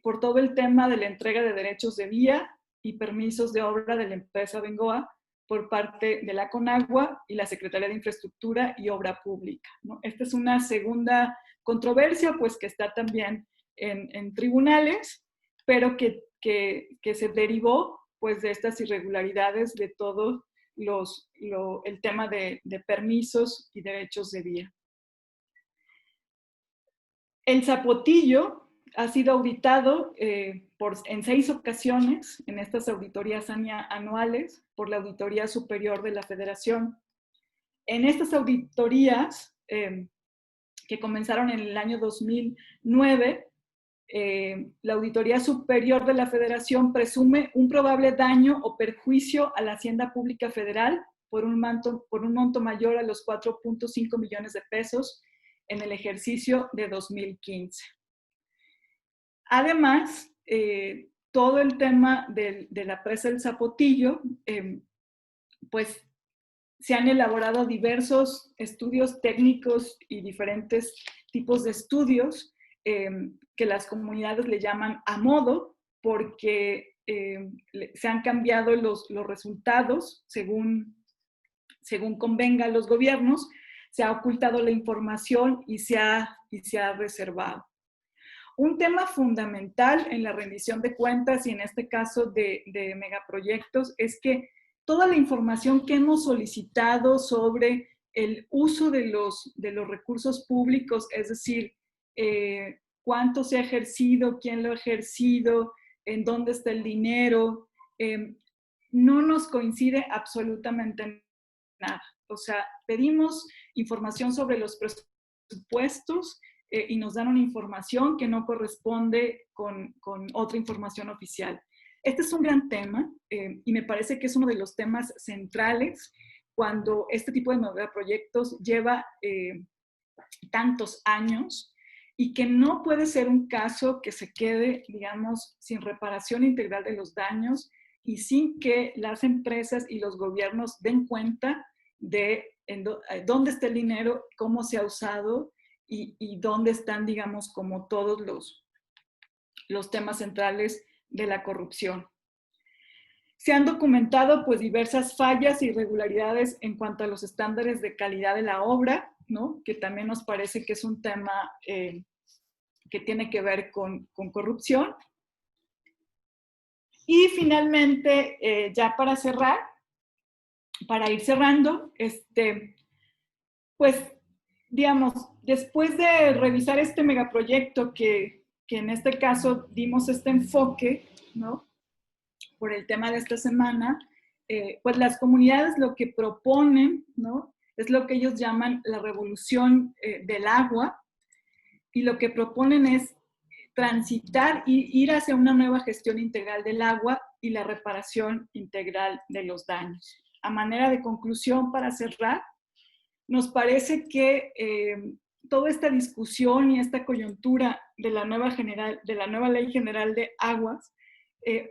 por todo el tema de la entrega de derechos de vía y permisos de obra de la empresa Bengoa por parte de la Conagua y la Secretaría de Infraestructura y Obra Pública, ¿no? Esta es una segunda controversia, pues que está también en tribunales, pero que se derivó pues de estas irregularidades de todo el tema de permisos y derechos de vía. El Zapotillo ha sido auditado en 6 ocasiones en estas auditorías anuales por la Auditoría Superior de la Federación. En estas auditorías, que comenzaron en el año 2009, la Auditoría Superior de la Federación presume un probable daño o perjuicio a la Hacienda Pública Federal por un monto mayor a los 4.5 millones de pesos en el ejercicio de 2015. Además, todo el tema de la presa del Zapotillo, pues se han elaborado diversos estudios técnicos y diferentes tipos de estudios que las comunidades le llaman a modo, porque se han cambiado los resultados según convenga a los gobiernos, se ha ocultado la información y se ha reservado. Un tema fundamental en la rendición de cuentas y en este caso de megaproyectos es que toda la información que hemos solicitado sobre el uso de los recursos públicos, es decir, cuánto se ha ejercido, quién lo ha ejercido, en dónde está el dinero, no nos coincide absolutamente nada. O sea, pedimos información sobre los presupuestos y nos dan una información que no corresponde con otra información oficial. Este es un gran tema y me parece que es uno de los temas centrales cuando este tipo de megaproyectos lleva tantos años y que no puede ser un caso que se quede, digamos, sin reparación integral de los daños y sin que las empresas y los gobiernos den cuenta de dónde está el dinero, cómo se ha usado y dónde están, digamos, como todos los temas centrales de la corrupción. Se han documentado pues diversas fallas e irregularidades en cuanto a los estándares de calidad de la obra, ¿no? Que también nos parece que es un tema que tiene que ver con corrupción. Y finalmente, ya para cerrar, para ir cerrando, pues, digamos, después de revisar este megaproyecto que en este caso dimos este enfoque, ¿no? Por el tema de esta semana, pues las comunidades lo que proponen, ¿no? Es lo que ellos llaman la revolución del agua, y lo que proponen es transitar y ir hacia una nueva gestión integral del agua y la reparación integral de los daños. A manera de conclusión, para cerrar, nos parece que toda esta discusión y esta coyuntura de la nueva Ley General de Aguas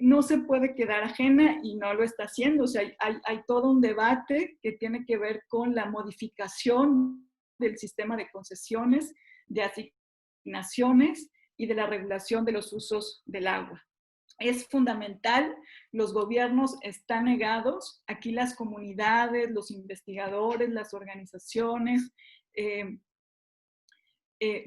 no se puede quedar ajena y no lo está haciendo. O sea, hay todo un debate que tiene que ver con la modificación del sistema de concesiones, de asignaciones y de la regulación de los usos del agua. Es fundamental, los gobiernos están negados, aquí las comunidades, los investigadores, las organizaciones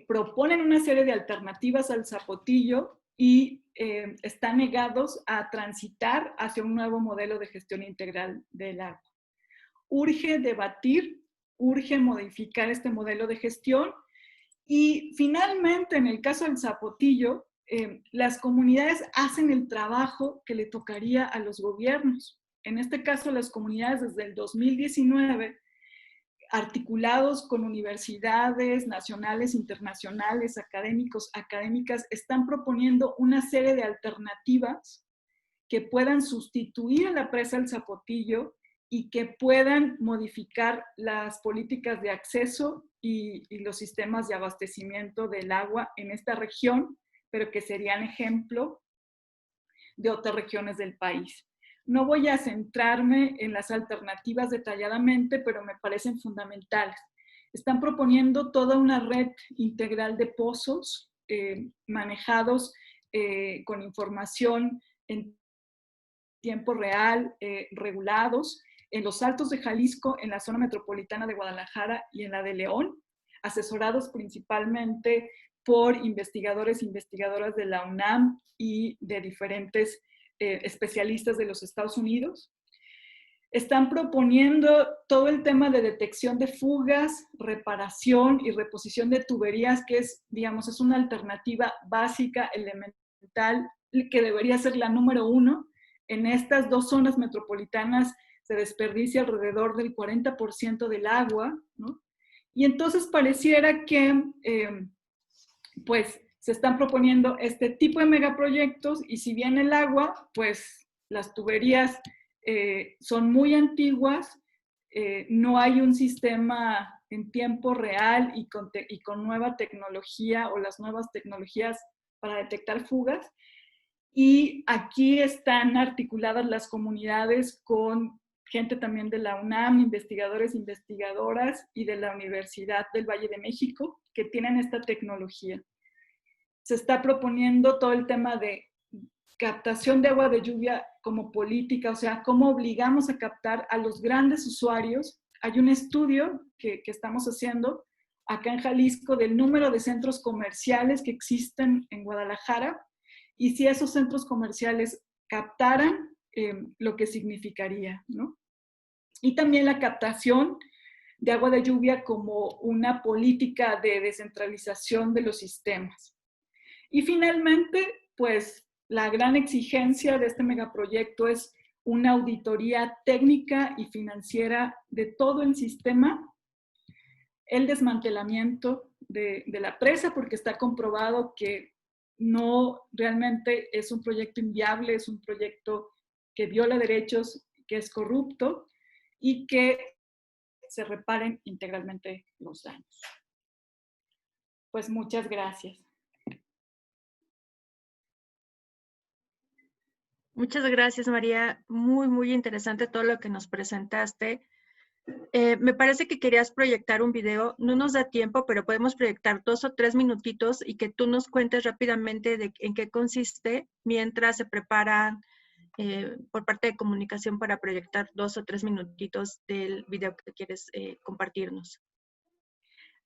proponen una serie de alternativas al Zapotillo y están negados a transitar hacia un nuevo modelo de gestión integral del agua. Urge debatir, urge modificar este modelo de gestión y finalmente, en el caso del Zapotillo, las comunidades hacen el trabajo que le tocaría a los gobiernos. En este caso, las comunidades desde el 2019, articulados con universidades nacionales, internacionales, académicos, académicas, están proponiendo una serie de alternativas que puedan sustituir a la presa del Zapotillo y que puedan modificar las políticas de acceso y los sistemas de abastecimiento del agua en esta región, pero que serían ejemplo de otras regiones del país. No voy a centrarme en las alternativas detalladamente, pero me parecen fundamentales. Están proponiendo toda una red integral de pozos manejados con información en tiempo real, regulados, en los Altos de Jalisco, en la zona metropolitana de Guadalajara y en la de León, asesorados principalmente por investigadores e investigadoras de la UNAM y de diferentes especialistas de los Estados Unidos. Están proponiendo todo el tema de detección de fugas, reparación y reposición de tuberías, que es, digamos, es una alternativa básica, elemental, que debería ser la número 1. En estas 2 zonas metropolitanas se desperdicia alrededor del 40% del agua, ¿no? Y entonces pareciera que, pues, se están proponiendo este tipo de megaproyectos, y si bien el agua, pues, las tuberías son muy antiguas, no hay un sistema en tiempo real y con nueva tecnología o las nuevas tecnologías para detectar fugas. Y aquí están articuladas las comunidades con gente también de la UNAM, investigadores, investigadoras y de la Universidad del Valle de México, que tienen esta tecnología. Se está proponiendo todo el tema de captación de agua de lluvia como política, o sea, cómo obligamos a captar a los grandes usuarios. Hay un estudio que estamos haciendo acá en Jalisco del número de centros comerciales que existen en Guadalajara, y si esos centros comerciales captaran, lo que significaría, ¿no? Y también la captación de agua de lluvia como una política de descentralización de los sistemas. Y finalmente, pues la gran exigencia de este megaproyecto es una auditoría técnica y financiera de todo el sistema, el desmantelamiento de la presa, porque está comprobado que no realmente es un proyecto inviable, es un proyecto que viola derechos, que es corrupto, y que se reparen integralmente los daños. Pues muchas gracias. Muchas gracias, María. Muy, muy interesante todo lo que nos presentaste. Me parece que querías proyectar un video. No nos da tiempo, pero podemos proyectar 2 o 3 minutitos y que tú nos cuentes rápidamente en qué consiste mientras se preparan por parte de comunicación para proyectar 2 o 3 minutitos del video que quieres compartirnos.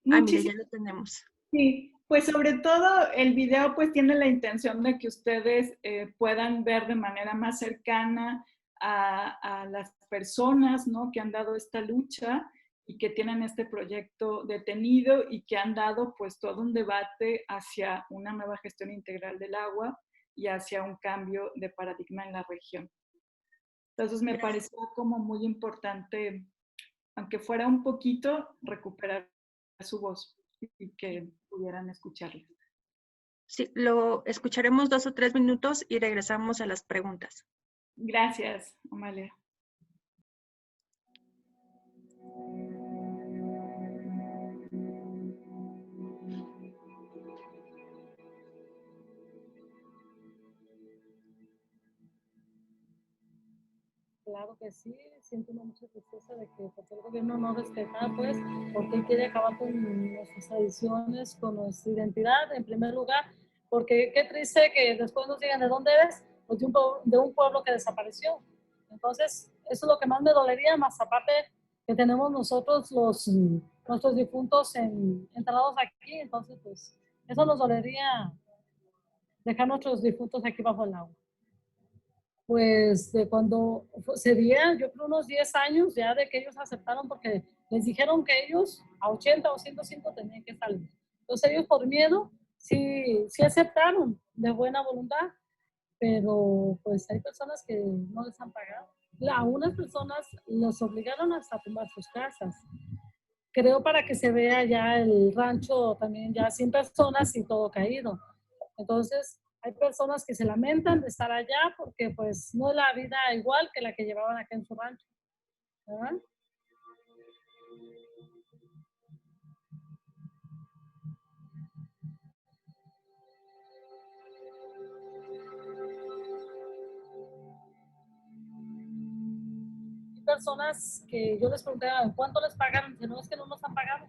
Mire, ya lo tenemos. Sí, pues sobre todo el video pues tiene la intención de que ustedes puedan ver de manera más cercana a las personas, ¿no?, que han dado esta lucha y que tienen este proyecto detenido y que han dado pues todo un debate hacia una nueva gestión integral del agua y hacia un cambio de paradigma en la región. Entonces me pareció como muy importante, aunque fuera un poquito, recuperar su voz y que pudieran escucharla. Sí, lo escucharemos 2 o 3 minutos y regresamos a las preguntas. Gracias, Amalia. Claro que sí, siento una mucha tristeza de que pues, el gobierno no respeta, pues, porque quiere acabar con nuestras tradiciones, con nuestra identidad, en primer lugar, porque qué triste que después nos digan de dónde eres, pues de un pueblo que desapareció. Entonces, eso es lo que más me dolería, más aparte que tenemos nosotros nuestros difuntos enterrados aquí, entonces, pues, eso nos dolería dejar nuestros difuntos aquí bajo el agua. Pues de cuando sería, yo creo unos 10 años ya de que ellos aceptaron, porque les dijeron que ellos a 80 o 105 tenían que salir. Entonces ellos por miedo sí aceptaron de buena voluntad, pero pues hay personas que no les han pagado. A unas personas los obligaron hasta tumbar sus casas. Creo para que se vea ya el rancho también ya sin personas y todo caído. Entonces, hay personas que se lamentan de estar allá porque pues no es la vida igual que la que llevaban acá en su rancho, ¿verdad? Hay personas que yo les preguntaba, ¿cuánto les pagaron? Dicen, no, es que no nos han pagado.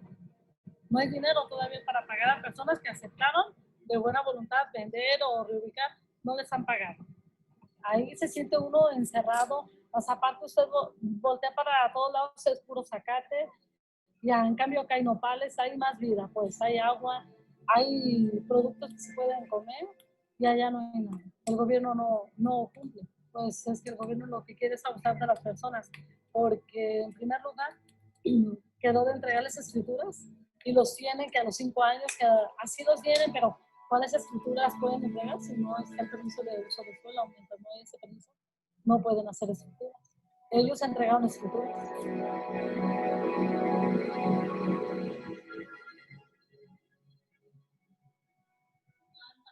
No hay dinero todavía para pagar a personas que aceptaron de buena voluntad vender o reubicar, no les han pagado. Ahí se siente uno encerrado, más aparte usted voltea para todos lados, es puro zacate, ya en cambio acá hay nopales, hay más vida, pues hay agua, hay productos que se pueden comer y allá no hay nada. El gobierno no cumple, pues es que el gobierno lo que quiere es abusar de las personas, porque en primer lugar quedó de entregarles escrituras y los tienen que a los 5 años, que así los tienen, pero ¿cuáles escrituras pueden entregar si no está el permiso de uso de suelo? Mientras no hay ese permiso, no pueden hacer escrituras. Ellos entregaron escrituras.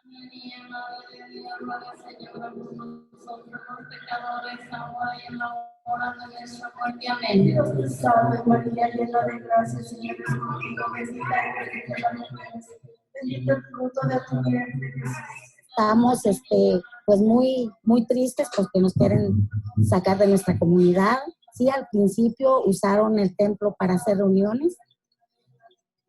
María, Madre de Dios, ruega, Señor, por nosotros los pecadores, ahora y en la hora de nuestra muerte. Amén. Dios te salve, María, llena de gracia, Señor es contigo, bendita eres entre las mujeres, bendito el fruto de tu vientre, Jesús. Estamos pues muy tristes porque nos quieren sacar de nuestra comunidad. Sí, al principio usaron el templo para hacer reuniones,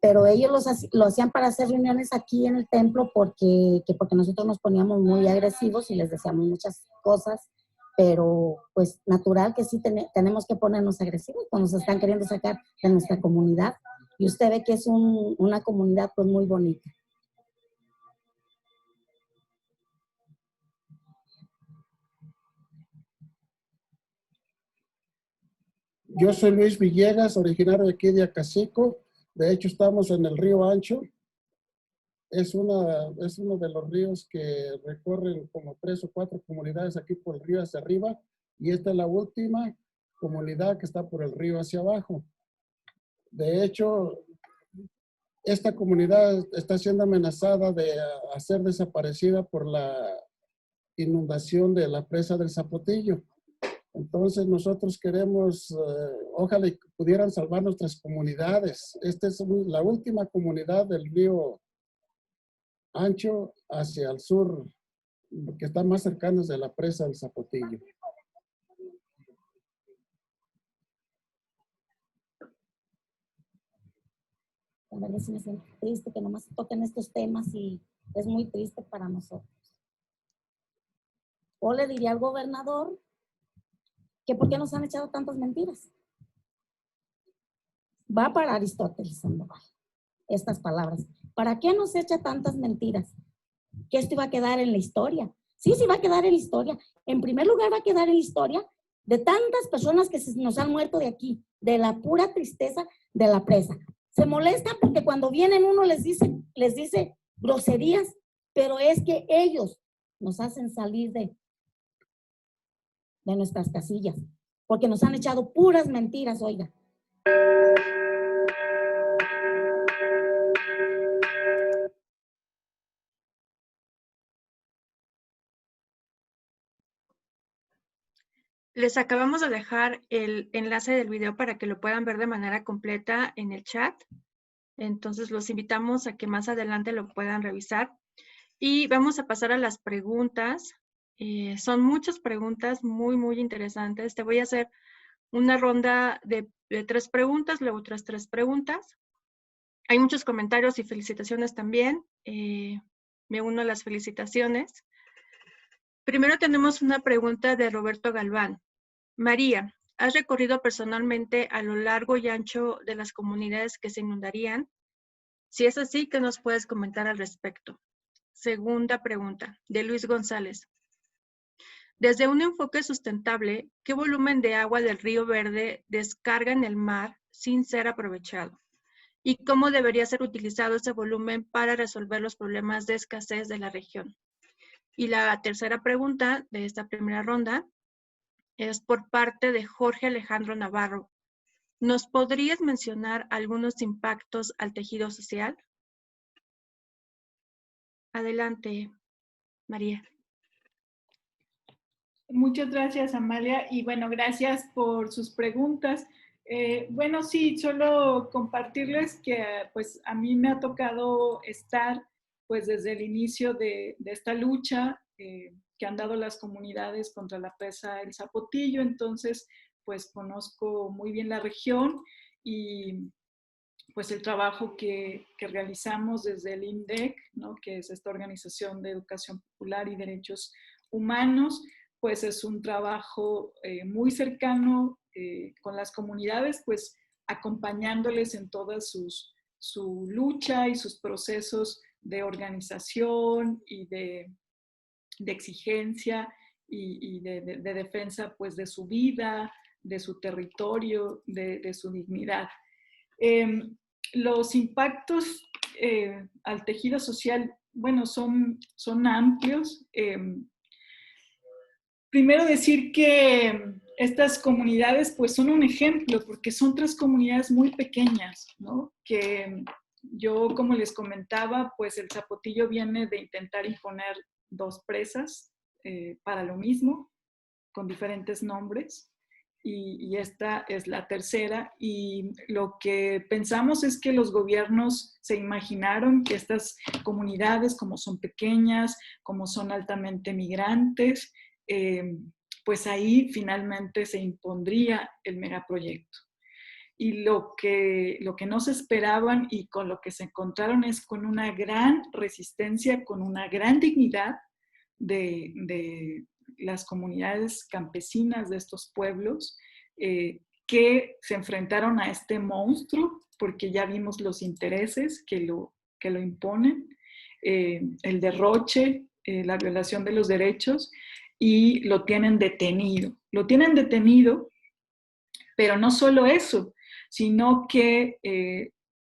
pero ellos lo hacían para hacer reuniones aquí en el templo porque nosotros nos poníamos muy agresivos y les decíamos muchas cosas, pero pues natural que sí tenemos que ponernos agresivos cuando nos están queriendo sacar de nuestra comunidad. Y usted ve que es una comunidad pues muy bonita. Yo soy Luis Villegas, originario de aquí de Acacico. De hecho, estamos en el río Ancho. Es uno de los ríos que recorren como 3 o 4 comunidades aquí por el río hacia arriba. Y esta es la última comunidad que está por el río hacia abajo. De hecho, esta comunidad está siendo amenazada de ser desaparecida por la inundación de la presa del Zapotillo. Entonces nosotros queremos, ojalá pudieran salvar nuestras comunidades. Esta es la última comunidad del río Ancho hacia el sur, que están más cercanos de la presa del Zapotillo. La verdad sí me siento triste que nomás se toquen estos temas y es muy triste para nosotros. O le diría al gobernador que por qué nos han echado tantas mentiras. Va para Aristóteles Sandoval estas palabras. ¿Para qué nos echa tantas mentiras? Que esto iba a quedar en la historia. Sí, va a quedar en la historia. En primer lugar va a quedar en la historia de tantas personas que nos han muerto de aquí, de la pura tristeza de la presa. Se molestan porque cuando vienen uno les dice groserías, pero es que ellos nos hacen salir de nuestras casillas, porque nos han echado puras mentiras, oiga. Les acabamos de dejar el enlace del video para que lo puedan ver de manera completa en el chat. Entonces los invitamos a que más adelante lo puedan revisar. Y vamos a pasar a las preguntas. Son muchas preguntas muy interesantes. Te voy a hacer una ronda de 3 preguntas, luego otras 3 preguntas. Hay muchos comentarios y felicitaciones también. Me uno a las felicitaciones. Primero tenemos una pregunta de Roberto Galván. María, ¿has recorrido personalmente a lo largo y ancho de las comunidades que se inundarían? Si es así, ¿qué nos puedes comentar al respecto? Segunda pregunta, de Luis González. Desde un enfoque sustentable, ¿qué volumen de agua del Río Verde descarga en el mar sin ser aprovechado? ¿Y cómo debería ser utilizado ese volumen para resolver los problemas de escasez de la región? Y la tercera pregunta de esta primera ronda es por parte de Jorge Alejandro Navarro. ¿Nos podrías mencionar algunos impactos al tejido social? Adelante, María. Muchas gracias, Amalia, y bueno, gracias por sus preguntas. Bueno, sí, solo compartirles que pues a mí me ha tocado estar pues desde el inicio de esta lucha que han dado las comunidades contra la presa El Zapotillo, entonces pues conozco muy bien la región y pues el trabajo que realizamos desde el INDEC, ¿no? Que es esta Organización de Educación Popular y Derechos Humanos, pues es un trabajo muy cercano con las comunidades, pues acompañándoles en toda su lucha y sus procesos de organización y de exigencia y de defensa, pues, de su vida, de su territorio, de su dignidad. Los impactos al tejido social, bueno, son amplios. Primero decir que estas comunidades pues son un ejemplo porque son 3 comunidades muy pequeñas, ¿no? Que yo, como les comentaba, pues el Zapotillo viene de intentar imponer 2 presas para lo mismo, con diferentes nombres, y esta es la tercera, y lo que pensamos es que los gobiernos se imaginaron que estas comunidades, como son pequeñas, como son altamente migrantes, pues ahí finalmente se impondría el megaproyecto. Y lo que no se esperaban y con lo que se encontraron es con una gran resistencia, con una gran dignidad de las comunidades campesinas de estos pueblos que se enfrentaron a este monstruo, porque ya vimos los intereses que lo imponen, el derroche, la violación de los derechos, y lo tienen detenido. Lo tienen detenido, pero no solo eso, sino que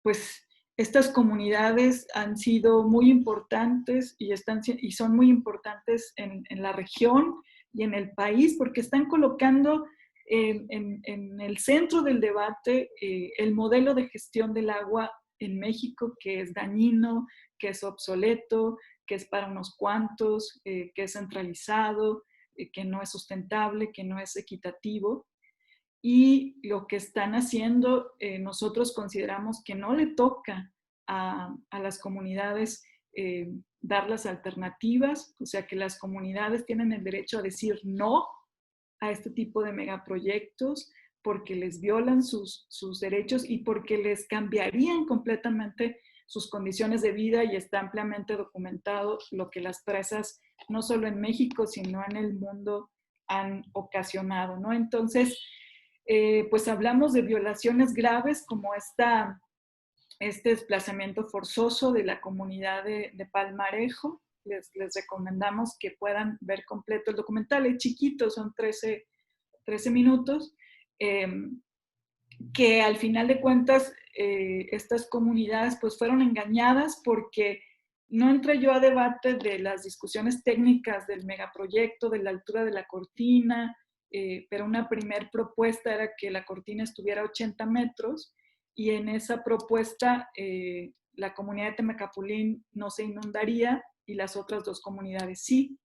pues estas comunidades han sido muy importantes y son muy importantes en la región y en el país, porque están colocando en el centro del debate el modelo de gestión del agua en México, que es dañino, que es obsoleto, que es para unos cuantos, que es centralizado, que no es sustentable, que no es equitativo. Y lo que están haciendo, nosotros consideramos que no le toca a las comunidades dar las alternativas, o sea que las comunidades tienen el derecho a decir no a este tipo de megaproyectos porque les violan sus derechos y porque les cambiarían completamente sus condiciones de vida, y está ampliamente documentado lo que las presas, no solo en México, sino en el mundo, han ocasionado, ¿no? Entonces, pues hablamos de violaciones graves como este desplazamiento forzoso de la comunidad de Palmarejo. Les recomendamos que puedan ver completo el documental. Es chiquito, son 13 minutos, que al final de cuentas estas comunidades pues fueron engañadas porque no entré yo a debate de las discusiones técnicas del megaproyecto, de la altura de la cortina, pero una primer propuesta era que la cortina estuviera a 80 metros, y en esa propuesta la comunidad de Temecapulín no se inundaría y las otras 2 comunidades sí.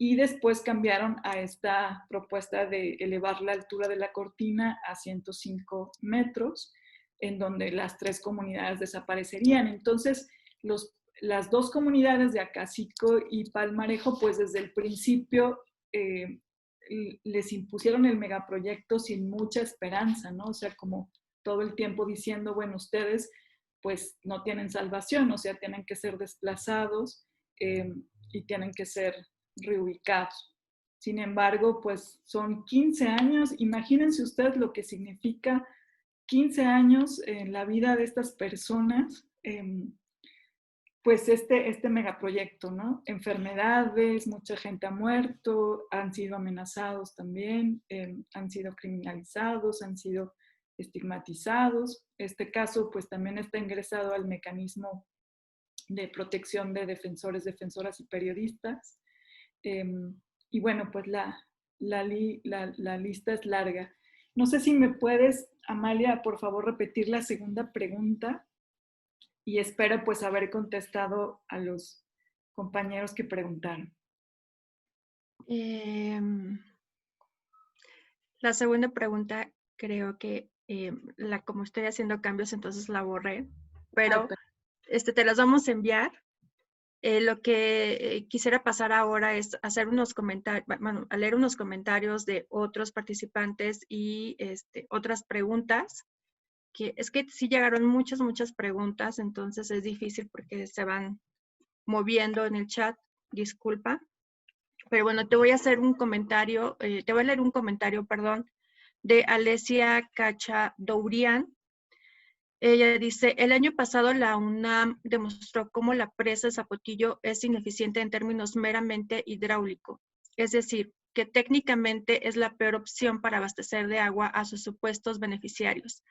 Y después cambiaron a esta propuesta de elevar la altura de la cortina a 105 metros, en donde las 3 comunidades desaparecerían. Entonces, las 2 comunidades de Acacico y Palmarejo, pues desde el principio les impusieron el megaproyecto sin mucha esperanza, ¿no? O sea, como todo el tiempo diciendo, bueno, ustedes pues no tienen salvación, o sea, tienen que ser desplazados y tienen que ser reubicados. Sin embargo, pues son 15 años, imagínense ustedes lo que significa 15 años en la vida de estas personas, pues este megaproyecto, ¿no? Enfermedades, mucha gente ha muerto, han sido amenazados también, han sido criminalizados, han sido estigmatizados. Este caso pues también está ingresado al mecanismo de protección de defensores, defensoras y periodistas. Y bueno, pues la lista es larga. No sé si me puedes, Amalia, por favor, repetir la segunda pregunta, y espero pues haber contestado a los compañeros que preguntaron. La segunda pregunta, creo que como estoy haciendo cambios, entonces la borré, pero te las vamos a enviar. Lo que quisiera pasar ahora es hacer unos comentarios, bueno, a leer unos comentarios de otros participantes y otras preguntas porque es que sí llegaron muchas preguntas, entonces es difícil porque se van moviendo en el chat, disculpa. Pero bueno, te voy a hacer un comentario, te voy a leer un comentario, perdón, de Alesia Cachadourian. Ella dice, el año pasado la UNAM demostró cómo la presa de Zapotillo es ineficiente en términos meramente hidráulico. Es decir, que técnicamente es la peor opción para abastecer de agua a sus supuestos beneficiarios.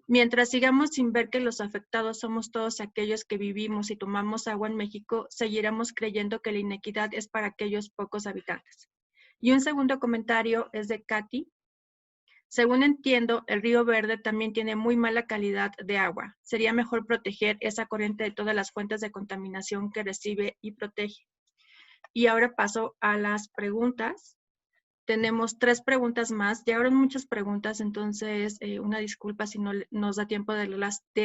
Mientras sigamos sin ver que los afectados somos todos aquellos que vivimos y tomamos agua en México, seguiremos creyendo que la inequidad es para aquellos pocos habitantes. Y un segundo comentario es de Katy. Según entiendo, el Río Verde también tiene muy mala calidad de agua. Sería mejor proteger esa corriente de todas las fuentes de contaminación que recibe y protege. Y ahora paso a las preguntas. Tenemos 3 preguntas más. Llegaron muchas preguntas, entonces una disculpa si no nos da tiempo de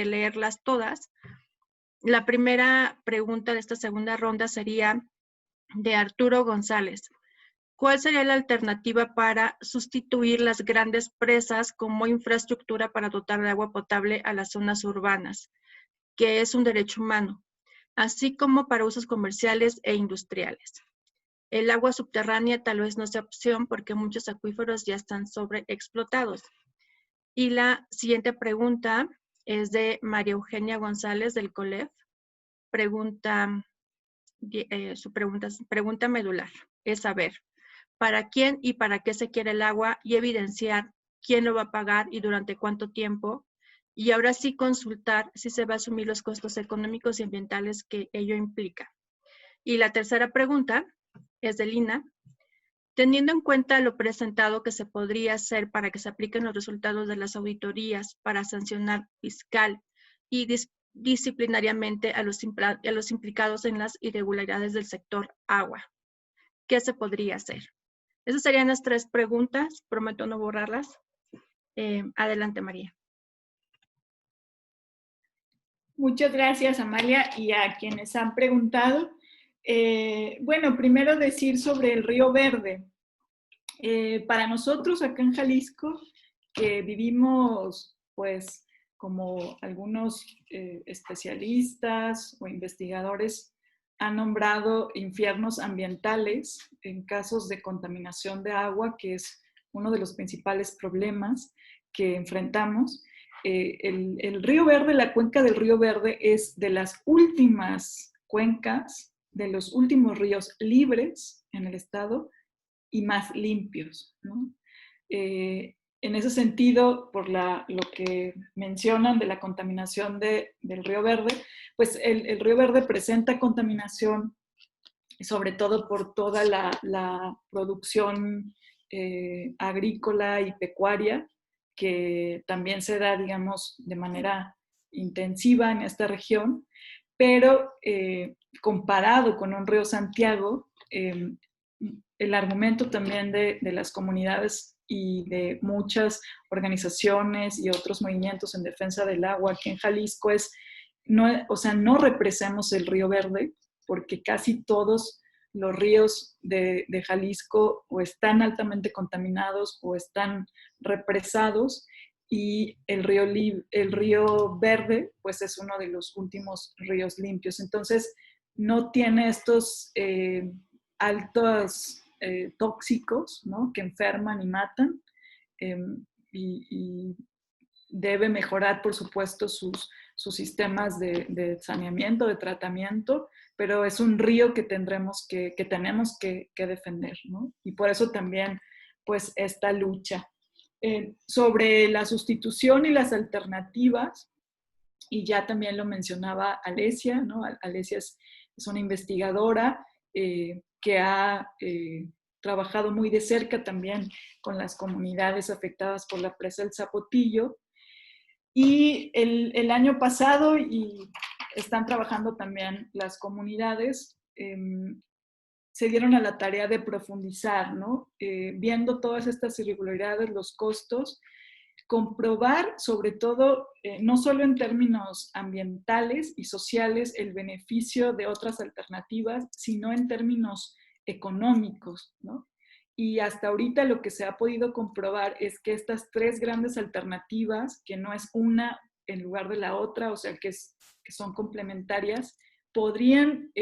leerlas todas. La primera pregunta de esta segunda ronda sería de Arturo González. ¿Cuál sería la alternativa para sustituir las grandes presas como infraestructura para dotar de agua potable a las zonas urbanas, que es un derecho humano, así como para usos comerciales e industriales? El agua subterránea tal vez no sea opción porque muchos acuíferos ya están sobreexplotados. Y la siguiente pregunta es de María Eugenia González del COLEF. Su pregunta medular es saber para quién y para qué se quiere el agua y evidenciar quién lo va a pagar y durante cuánto tiempo. Y ahora sí consultar si se va a asumir los costos económicos y ambientales que ello implica. Y la tercera pregunta es de Lina. Teniendo en cuenta lo presentado que se podría hacer para que se apliquen los resultados de las auditorías para sancionar fiscal y disciplinariamente a los implicados en las irregularidades del sector agua, ¿qué se podría hacer? Esas serían las 3 preguntas, prometo no borrarlas. Adelante, María. Muchas gracias, Amalia, y a quienes han preguntado. Bueno, primero decir sobre el Río Verde. Para nosotros acá en Jalisco, que vivimos, pues, como algunos especialistas o investigadores han nombrado infiernos ambientales en casos de contaminación de agua, que es uno de los principales problemas que enfrentamos. El Río Verde, la cuenca del Río Verde es de las últimas cuencas, de los últimos ríos libres en el estado y más limpios, ¿no? En ese sentido, por lo que mencionan de la contaminación del Río Verde, pues el Río Verde presenta contaminación, sobre todo por toda la producción agrícola y pecuaria, que también se da, digamos, de manera intensiva en esta región, pero comparado con un río Santiago, el argumento también de las comunidades y de muchas organizaciones y otros movimientos en defensa del agua aquí en Jalisco es, no represemos el Río Verde, porque casi todos los ríos de Jalisco o están altamente contaminados o están represados, y el río Verde pues es uno de los últimos ríos limpios. Entonces no tiene estos altos tóxicos, ¿no?, que enferman y matan, y debe mejorar, por supuesto, sus sistemas de saneamiento, de tratamiento, pero es un río que tenemos que defender, ¿no? Y por eso también, pues, esta lucha. Sobre la sustitución y las alternativas, y ya también lo mencionaba Alesia, ¿no? Alesia es una investigadora que ha trabajado muy de cerca también con las comunidades afectadas por la presa del Zapotillo. Y el año pasado, y están trabajando también las comunidades, se dieron a la tarea de profundizar, ¿no? Viendo todas estas irregularidades, los costos, comprobar sobre todo, no solo en términos ambientales y sociales, el beneficio de otras alternativas, sino en términos económicos, ¿no? Y hasta ahorita lo que se ha podido comprobar es que estas tres grandes alternativas, que no es una en lugar de la otra, o sea, que son complementarias, podrían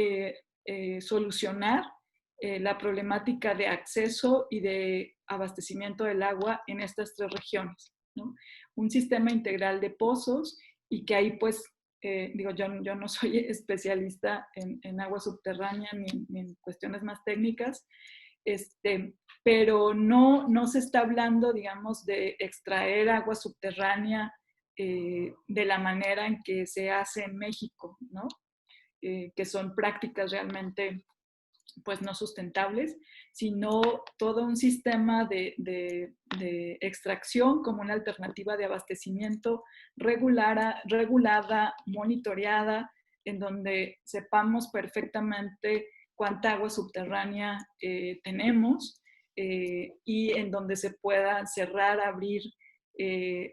solucionar la problemática de acceso y de abastecimiento del agua en estas tres regiones, ¿no? Un sistema integral de pozos y que ahí pues, digo, yo no soy especialista en agua subterránea ni en cuestiones más técnicas, pero no se está hablando, digamos, de extraer agua subterránea de la manera en que se hace en México, ¿no? Que son prácticas realmente pues no sustentables, sino todo un sistema de extracción como una alternativa de abastecimiento regulada, monitoreada, en donde sepamos perfectamente cuánta agua subterránea tenemos y en donde se pueda cerrar, abrir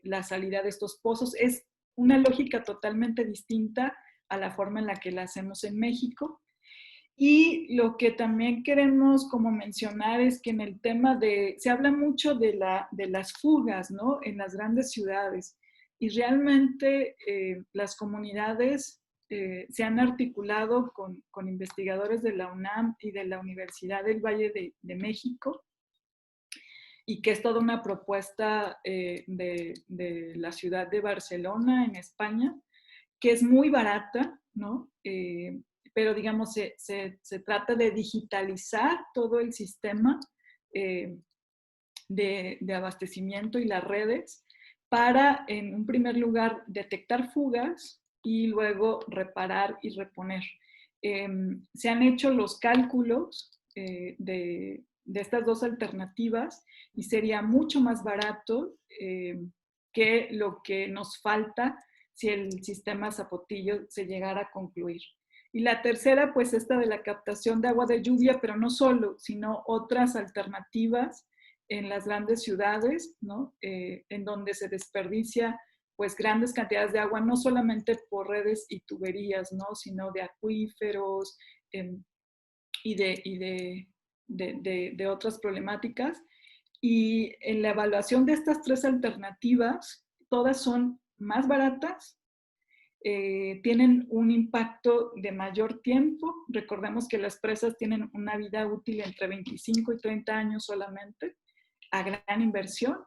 la salida de estos pozos. Es una lógica totalmente distinta a la forma en la que la hacemos en México. Y lo que también queremos como mencionar es que en el tema se habla mucho de las fugas, ¿no? En las grandes ciudades. Y realmente las comunidades se han articulado con investigadores de la UNAM y de la Universidad del Valle de México, y que es toda una propuesta de la ciudad de Barcelona, en España, que es muy barata, ¿no? Pero digamos, se trata de digitalizar todo el sistema de abastecimiento y las redes para, en un primer lugar, detectar fugas y luego reparar y reponer. Se han hecho los cálculos de estas dos alternativas y sería mucho más barato que lo que nos falta si el sistema Zapotillo se llegara a concluir. Y la tercera, pues esta de la captación de agua de lluvia, pero no solo, sino otras alternativas en las grandes ciudades, ¿no? En donde se desperdicia pues grandes cantidades de agua, no solamente por redes y tuberías, ¿no? Sino de acuíferos y de otras problemáticas. Y en la evaluación de estas tres alternativas, todas son más baratas, tienen un impacto de mayor tiempo. Recordemos que las presas tienen una vida útil entre 25 y 30 años solamente, a gran inversión.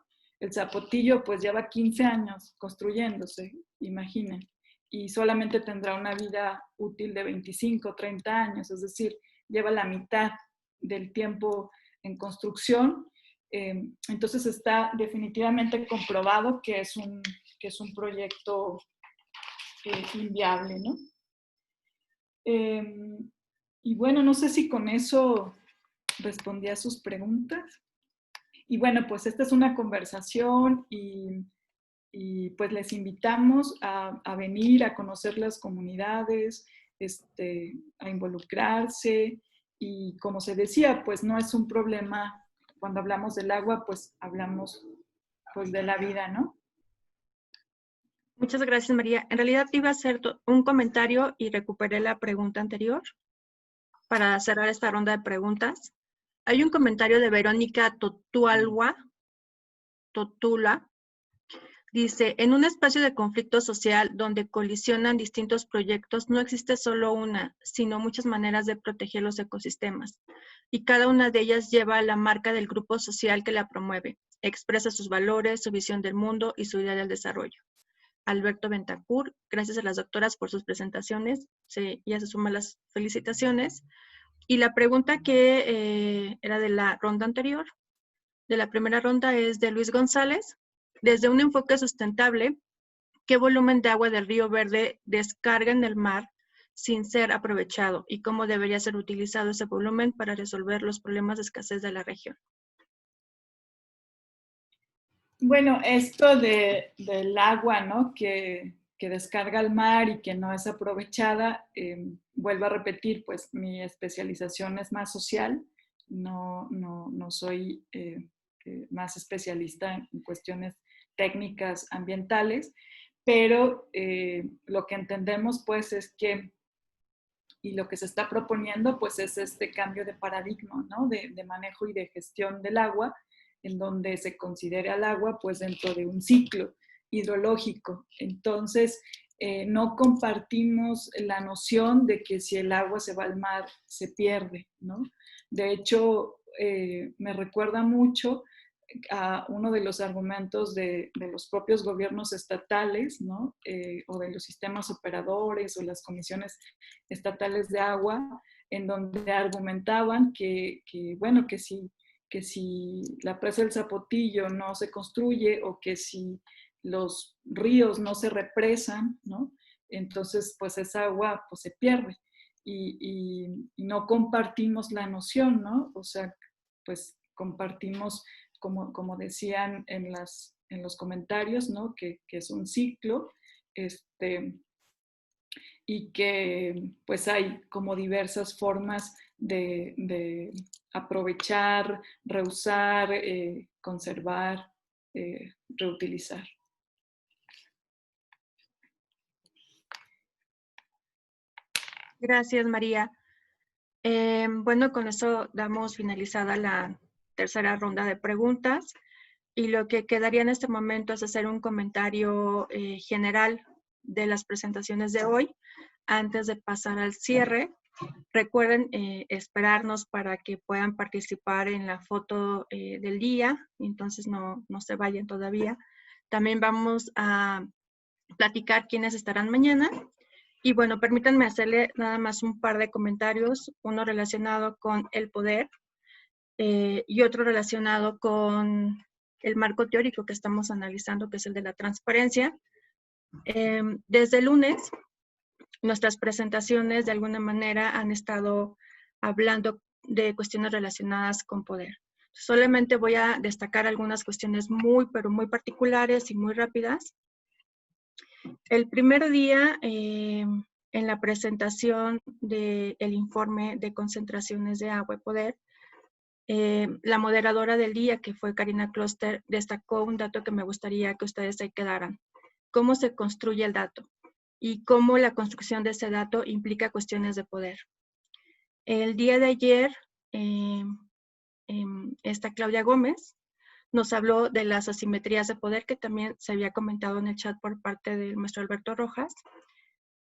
El Zapotillo pues lleva 15 años construyéndose, imaginen, y solamente tendrá una vida útil de 25, 30 años, es decir, lleva la mitad del tiempo en construcción. Entonces está definitivamente comprobado que es un proyecto inviable, ¿no? Y bueno, no sé si con eso respondí a sus preguntas. Y bueno, pues esta es una conversación y pues les invitamos a venir a conocer las comunidades, a involucrarse, y como se decía, pues no es un problema, cuando hablamos del agua, pues hablamos pues de la vida, ¿no? Muchas gracias, María. En realidad iba a hacer un comentario y recuperé la pregunta anterior para cerrar esta ronda de preguntas. Hay un comentario de Verónica Totula. Dice, en un espacio de conflicto social donde colisionan distintos proyectos, no existe solo una, sino muchas maneras de proteger los ecosistemas. Y cada una de ellas lleva la marca del grupo social que la promueve. Expresa sus valores, su visión del mundo y su idea del desarrollo. Alberto Bentancur, gracias a las doctoras por sus presentaciones, ya se suman las felicitaciones. Y la pregunta que era de la ronda anterior, de la primera ronda, es de Luis González. Desde un enfoque sustentable, ¿qué volumen de agua del Río Verde descarga en el mar sin ser aprovechado? ¿Y cómo debería ser utilizado ese volumen para resolver los problemas de escasez de la región? Bueno, esto del agua, ¿no? Que descarga al mar y que no es aprovechada, vuelvo a repetir, pues mi especialización es más social, no soy más especialista en cuestiones técnicas ambientales, pero lo que entendemos pues es que Y lo que se está proponiendo pues es este cambio de paradigma, ¿no? De manejo y de gestión del agua, en donde se considere al agua pues dentro de un ciclo hidrológico. Entonces, no compartimos la noción de que si el agua se va al mar, se pierde, ¿no? De hecho, me recuerda mucho a uno de los argumentos de los propios gobiernos estatales, ¿no? O de los sistemas operadores o las comisiones estatales de agua, en donde argumentaban bueno, que si la presa del Zapotillo no se construye o que si los ríos no se represan, ¿no? Entonces, pues esa agua pues, se pierde y no compartimos la noción, ¿no? O sea, pues compartimos, como decían en los comentarios, ¿no? Que es un ciclo, y que pues hay como diversas formas de aprovechar, reusar, conservar, reutilizar. Gracias, María. Bueno, con eso damos finalizada la tercera ronda de preguntas y lo que quedaría en este momento es hacer un comentario general de las presentaciones de hoy antes de pasar al cierre. Recuerden esperarnos para que puedan participar en la foto del día, entonces no se vayan todavía. También vamos a platicar quiénes estarán mañana. Y bueno, permítanme hacerle nada más un par de comentarios, uno relacionado con el poder y otro relacionado con el marco teórico que estamos analizando, que es el de la transparencia. Desde el lunes, nuestras presentaciones de alguna manera han estado hablando de cuestiones relacionadas con poder. Solamente voy a destacar algunas cuestiones pero muy particulares y muy rápidas. El primer día, en la presentación del informe de concentraciones de agua y poder, la moderadora del día, que fue Karina Kloster, destacó un dato que me gustaría que ustedes se quedaran. Cómo se construye el dato y cómo la construcción de ese dato implica cuestiones de poder. El día de ayer, esta Claudia Gómez nos habló de las asimetrías de poder, que también se había comentado en el chat por parte del maestro Alberto Rojas,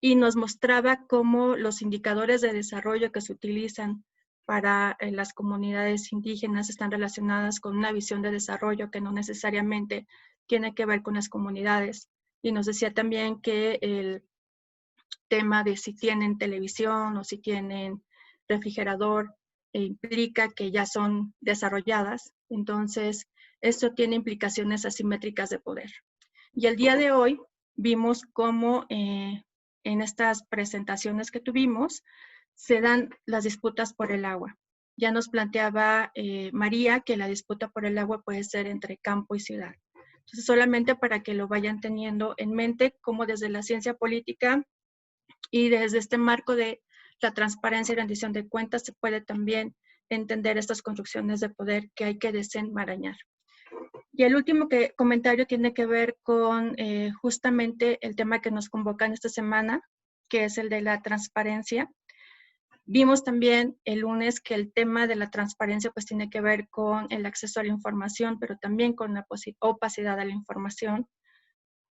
y nos mostraba cómo los indicadores de desarrollo que se utilizan para las comunidades indígenas están relacionadas con una visión de desarrollo que no necesariamente tiene que ver con las comunidades. Y nos decía también que el tema de si tienen televisión o si tienen refrigerador implica que ya son desarrolladas. Entonces, esto tiene implicaciones asimétricas de poder. Y el día de hoy vimos cómo en estas presentaciones que tuvimos se dan las disputas por el agua. Ya nos planteaba María que la disputa por el agua puede ser entre campo y ciudad. Entonces, solamente para que lo vayan teniendo en mente, cómo desde la ciencia política y desde este marco de la transparencia y rendición de cuentas se puede también entender estas construcciones de poder que hay que desenmarañar. Y el último comentario tiene que ver con justamente el tema que nos convoca en esta semana, que es el de la transparencia. Vimos también el lunes que el tema de la transparencia pues tiene que ver con el acceso a la información, pero también con la opacidad de la información.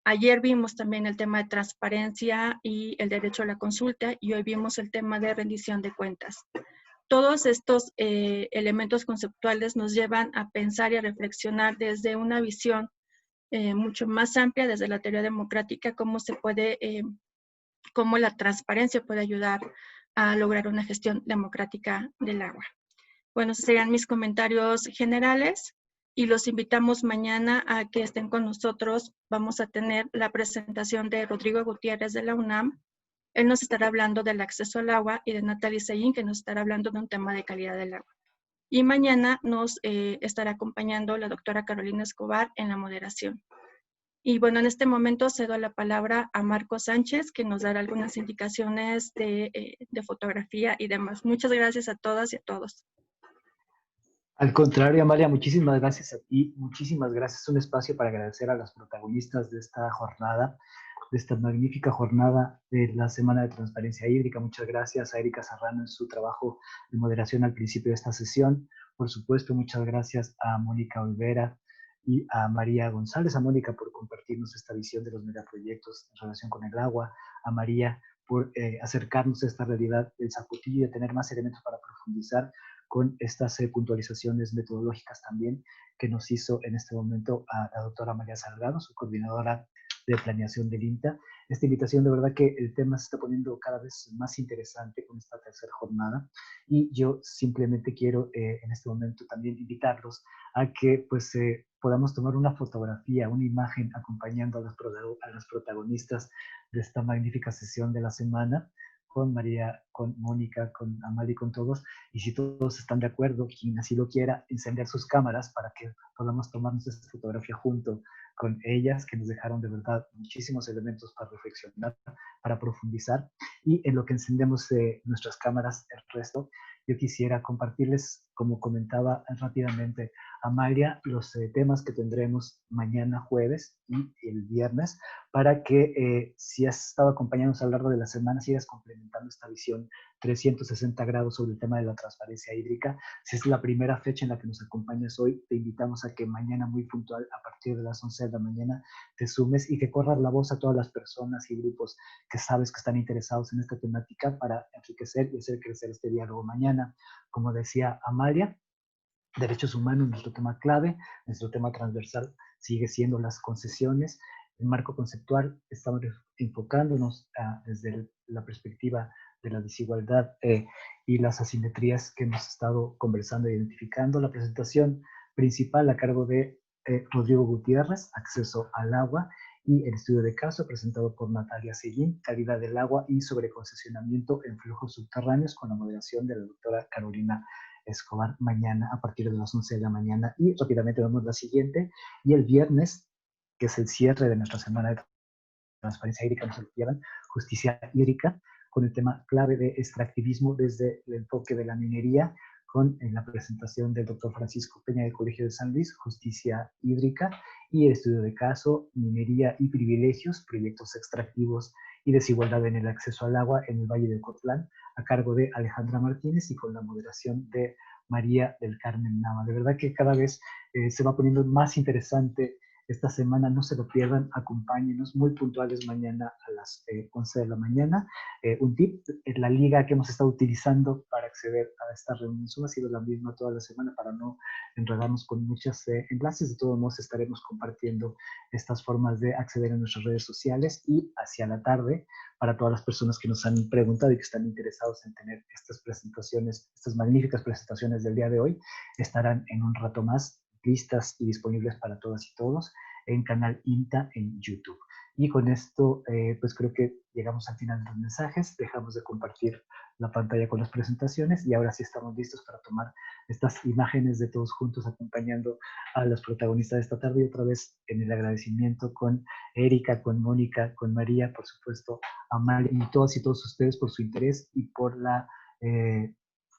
Ayer vimos también el tema de transparencia y el derecho a la consulta, y hoy vimos el tema de rendición de cuentas. Todos estos elementos conceptuales nos llevan a pensar y a reflexionar desde una visión mucho más amplia, desde la teoría democrática, cómo la transparencia puede ayudar a lograr una gestión democrática del agua. Bueno, esos serían mis comentarios generales y los invitamos mañana a que estén con nosotros. Vamos a tener la presentación de Rodrigo Gutiérrez de la UNAM. Él nos estará hablando del acceso al agua, y de Natalie Seyin, que nos estará hablando de un tema de calidad del agua. Y mañana nos estará acompañando la doctora Carolina Escobar en la moderación. Y bueno, en este momento cedo la palabra a Marco Sánchez, que nos dará algunas indicaciones de fotografía y demás. Muchas gracias a todas y a todos. Al contrario, Amalia, muchísimas gracias a ti, muchísimas gracias. Un espacio para agradecer a las protagonistas de esta jornada, de esta magnífica jornada de la Semana de Transparencia Hídrica. Muchas gracias a Erika Serrano en su trabajo de moderación al principio de esta sesión. Por supuesto, muchas gracias a Mónica Olvera y a María González, a Mónica por compartirnos esta visión de los megaproyectos en relación con el agua, a María por acercarnos a esta realidad del Zapotillo y de tener más elementos para profundizar con estas puntualizaciones metodológicas también que nos hizo en este momento a la doctora María Salgado, su coordinadora de planeación del INTA. Esta invitación, de verdad que el tema se está poniendo cada vez más interesante con esta tercera jornada y yo simplemente quiero en este momento también invitarlos a que pues podamos tomar una fotografía, una imagen acompañando a las protagonistas de esta magnífica sesión de la semana, con María, con Mónica, con Amal y con todos, y si todos están de acuerdo, quien así lo quiera, encender sus cámaras para que podamos tomarnos esta fotografía junto con ellas, que nos dejaron de verdad muchísimos elementos para reflexionar, para profundizar, y en lo que encendemos nuestras cámaras, el resto, yo quisiera compartirles, como comentaba rápidamente Amalia, los temas que tendremos mañana jueves y el viernes, para que si has estado acompañándonos a lo largo de la semana, sigas complementando esta visión 360 grados sobre el tema de la transparencia hídrica. Si es la primera fecha en la que nos acompañas hoy, te invitamos a que mañana muy puntual, a partir de las 11 de la mañana, te sumes y que corras la voz a todas las personas y grupos que sabes que están interesados en esta temática para enriquecer y hacer crecer este diálogo mañana. Como decía Amalia, derechos humanos, nuestro tema clave, nuestro tema transversal sigue siendo las concesiones. El marco conceptual, estamos enfocándonos desde la perspectiva de la desigualdad y las asimetrías que hemos estado conversando e identificando. La presentación principal a cargo de Rodrigo Gutiérrez, acceso al agua, y el estudio de caso presentado por Natalia Seguín, calidad del agua y sobreconcesionamiento en flujos subterráneos, con la moderación de la doctora Carolina Escobar, mañana a partir de las 11 de la mañana. Y rápidamente vemos la siguiente. Y el viernes, que es el cierre de nuestra semana de transparencia hídrica, no se lo pierdan, justicia hídrica, con el tema clave de extractivismo desde el enfoque de la minería, con la presentación del doctor Francisco Peña del Colegio de San Luis, justicia hídrica, y el estudio de caso, minería y privilegios, proyectos extractivos y desigualdad en el acceso al agua en el Valle de Ocotlán, a cargo de Alejandra Martínez y con la moderación de María del Carmen Nava. De verdad que cada vez se va poniendo más interesante esta semana, no se lo pierdan, acompáñenos muy puntuales mañana a las 11 de la mañana. Un tip, la liga que hemos estado utilizando para acceder a esta reunión Zoom ha sido la misma toda la semana para no enredarnos con muchos enlaces. De todos modos estaremos compartiendo estas formas de acceder a nuestras redes sociales, y hacia la tarde, para todas las personas que nos han preguntado y que están interesados en tener estas presentaciones, estas magníficas presentaciones del día de hoy, estarán en un rato más listas y disponibles para todas y todos en canal INTA en YouTube. Y con esto, pues creo que llegamos al final de los mensajes, dejamos de compartir la pantalla con las presentaciones y ahora sí estamos listos para tomar estas imágenes de todos juntos acompañando a los protagonistas de esta tarde, y otra vez en el agradecimiento con Erika, con Mónica, con María, por supuesto, a Mal y todas y todos ustedes por su interés y por las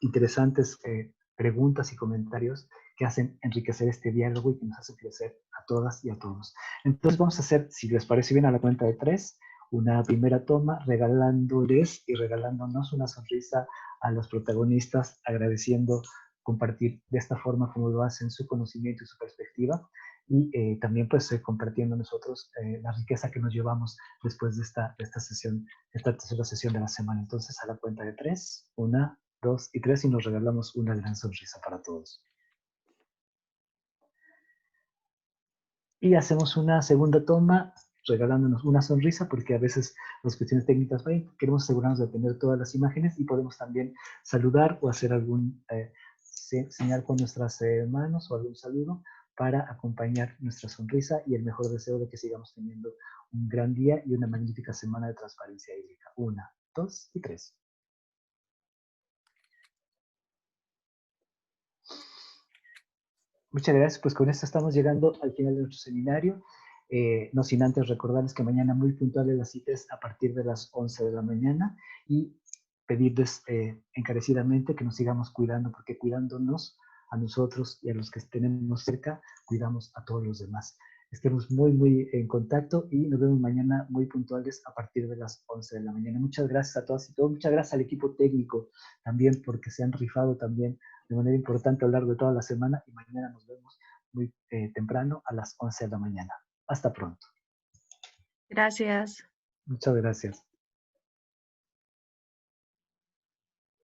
interesantes preguntas y comentarios que hacen enriquecer este diálogo y que nos hacen crecer a todas y a todos. Entonces vamos a hacer, si les parece bien, a la cuenta de 3, una primera toma regalándoles y regalándonos una sonrisa a los protagonistas, agradeciendo compartir de esta forma como lo hacen su conocimiento y su perspectiva, y también pues compartiendo nosotros la riqueza que nos llevamos después de esta sesión, esta tercera sesión de la semana. Entonces a la cuenta de 3, 1, 2 y 3, y nos regalamos una gran sonrisa para todos. Y hacemos una segunda toma regalándonos una sonrisa, porque a veces las cuestiones técnicas fallan. Queremos asegurarnos de tener todas las imágenes y podemos también saludar o hacer algún señal con nuestras manos o algún saludo para acompañar nuestra sonrisa y el mejor deseo de que sigamos teniendo un gran día y una magnífica semana de transparencia hídrica. 1, 2 y 3. Muchas gracias, pues con esto estamos llegando al final de nuestro seminario. No sin antes recordarles que mañana muy puntuales las citas a partir de las 11 de la mañana, y pedirles encarecidamente que nos sigamos cuidando, porque cuidándonos a nosotros y a los que tenemos cerca, cuidamos a todos los demás. estemos muy, muy en contacto y nos vemos mañana muy puntuales a partir de las 11 de la mañana. Muchas gracias a todas y todos. Muchas gracias al equipo técnico también porque se han rifado también de manera importante a lo largo de toda la semana y mañana nos vemos muy temprano a las 11 de la mañana. Hasta pronto. Gracias. Muchas gracias.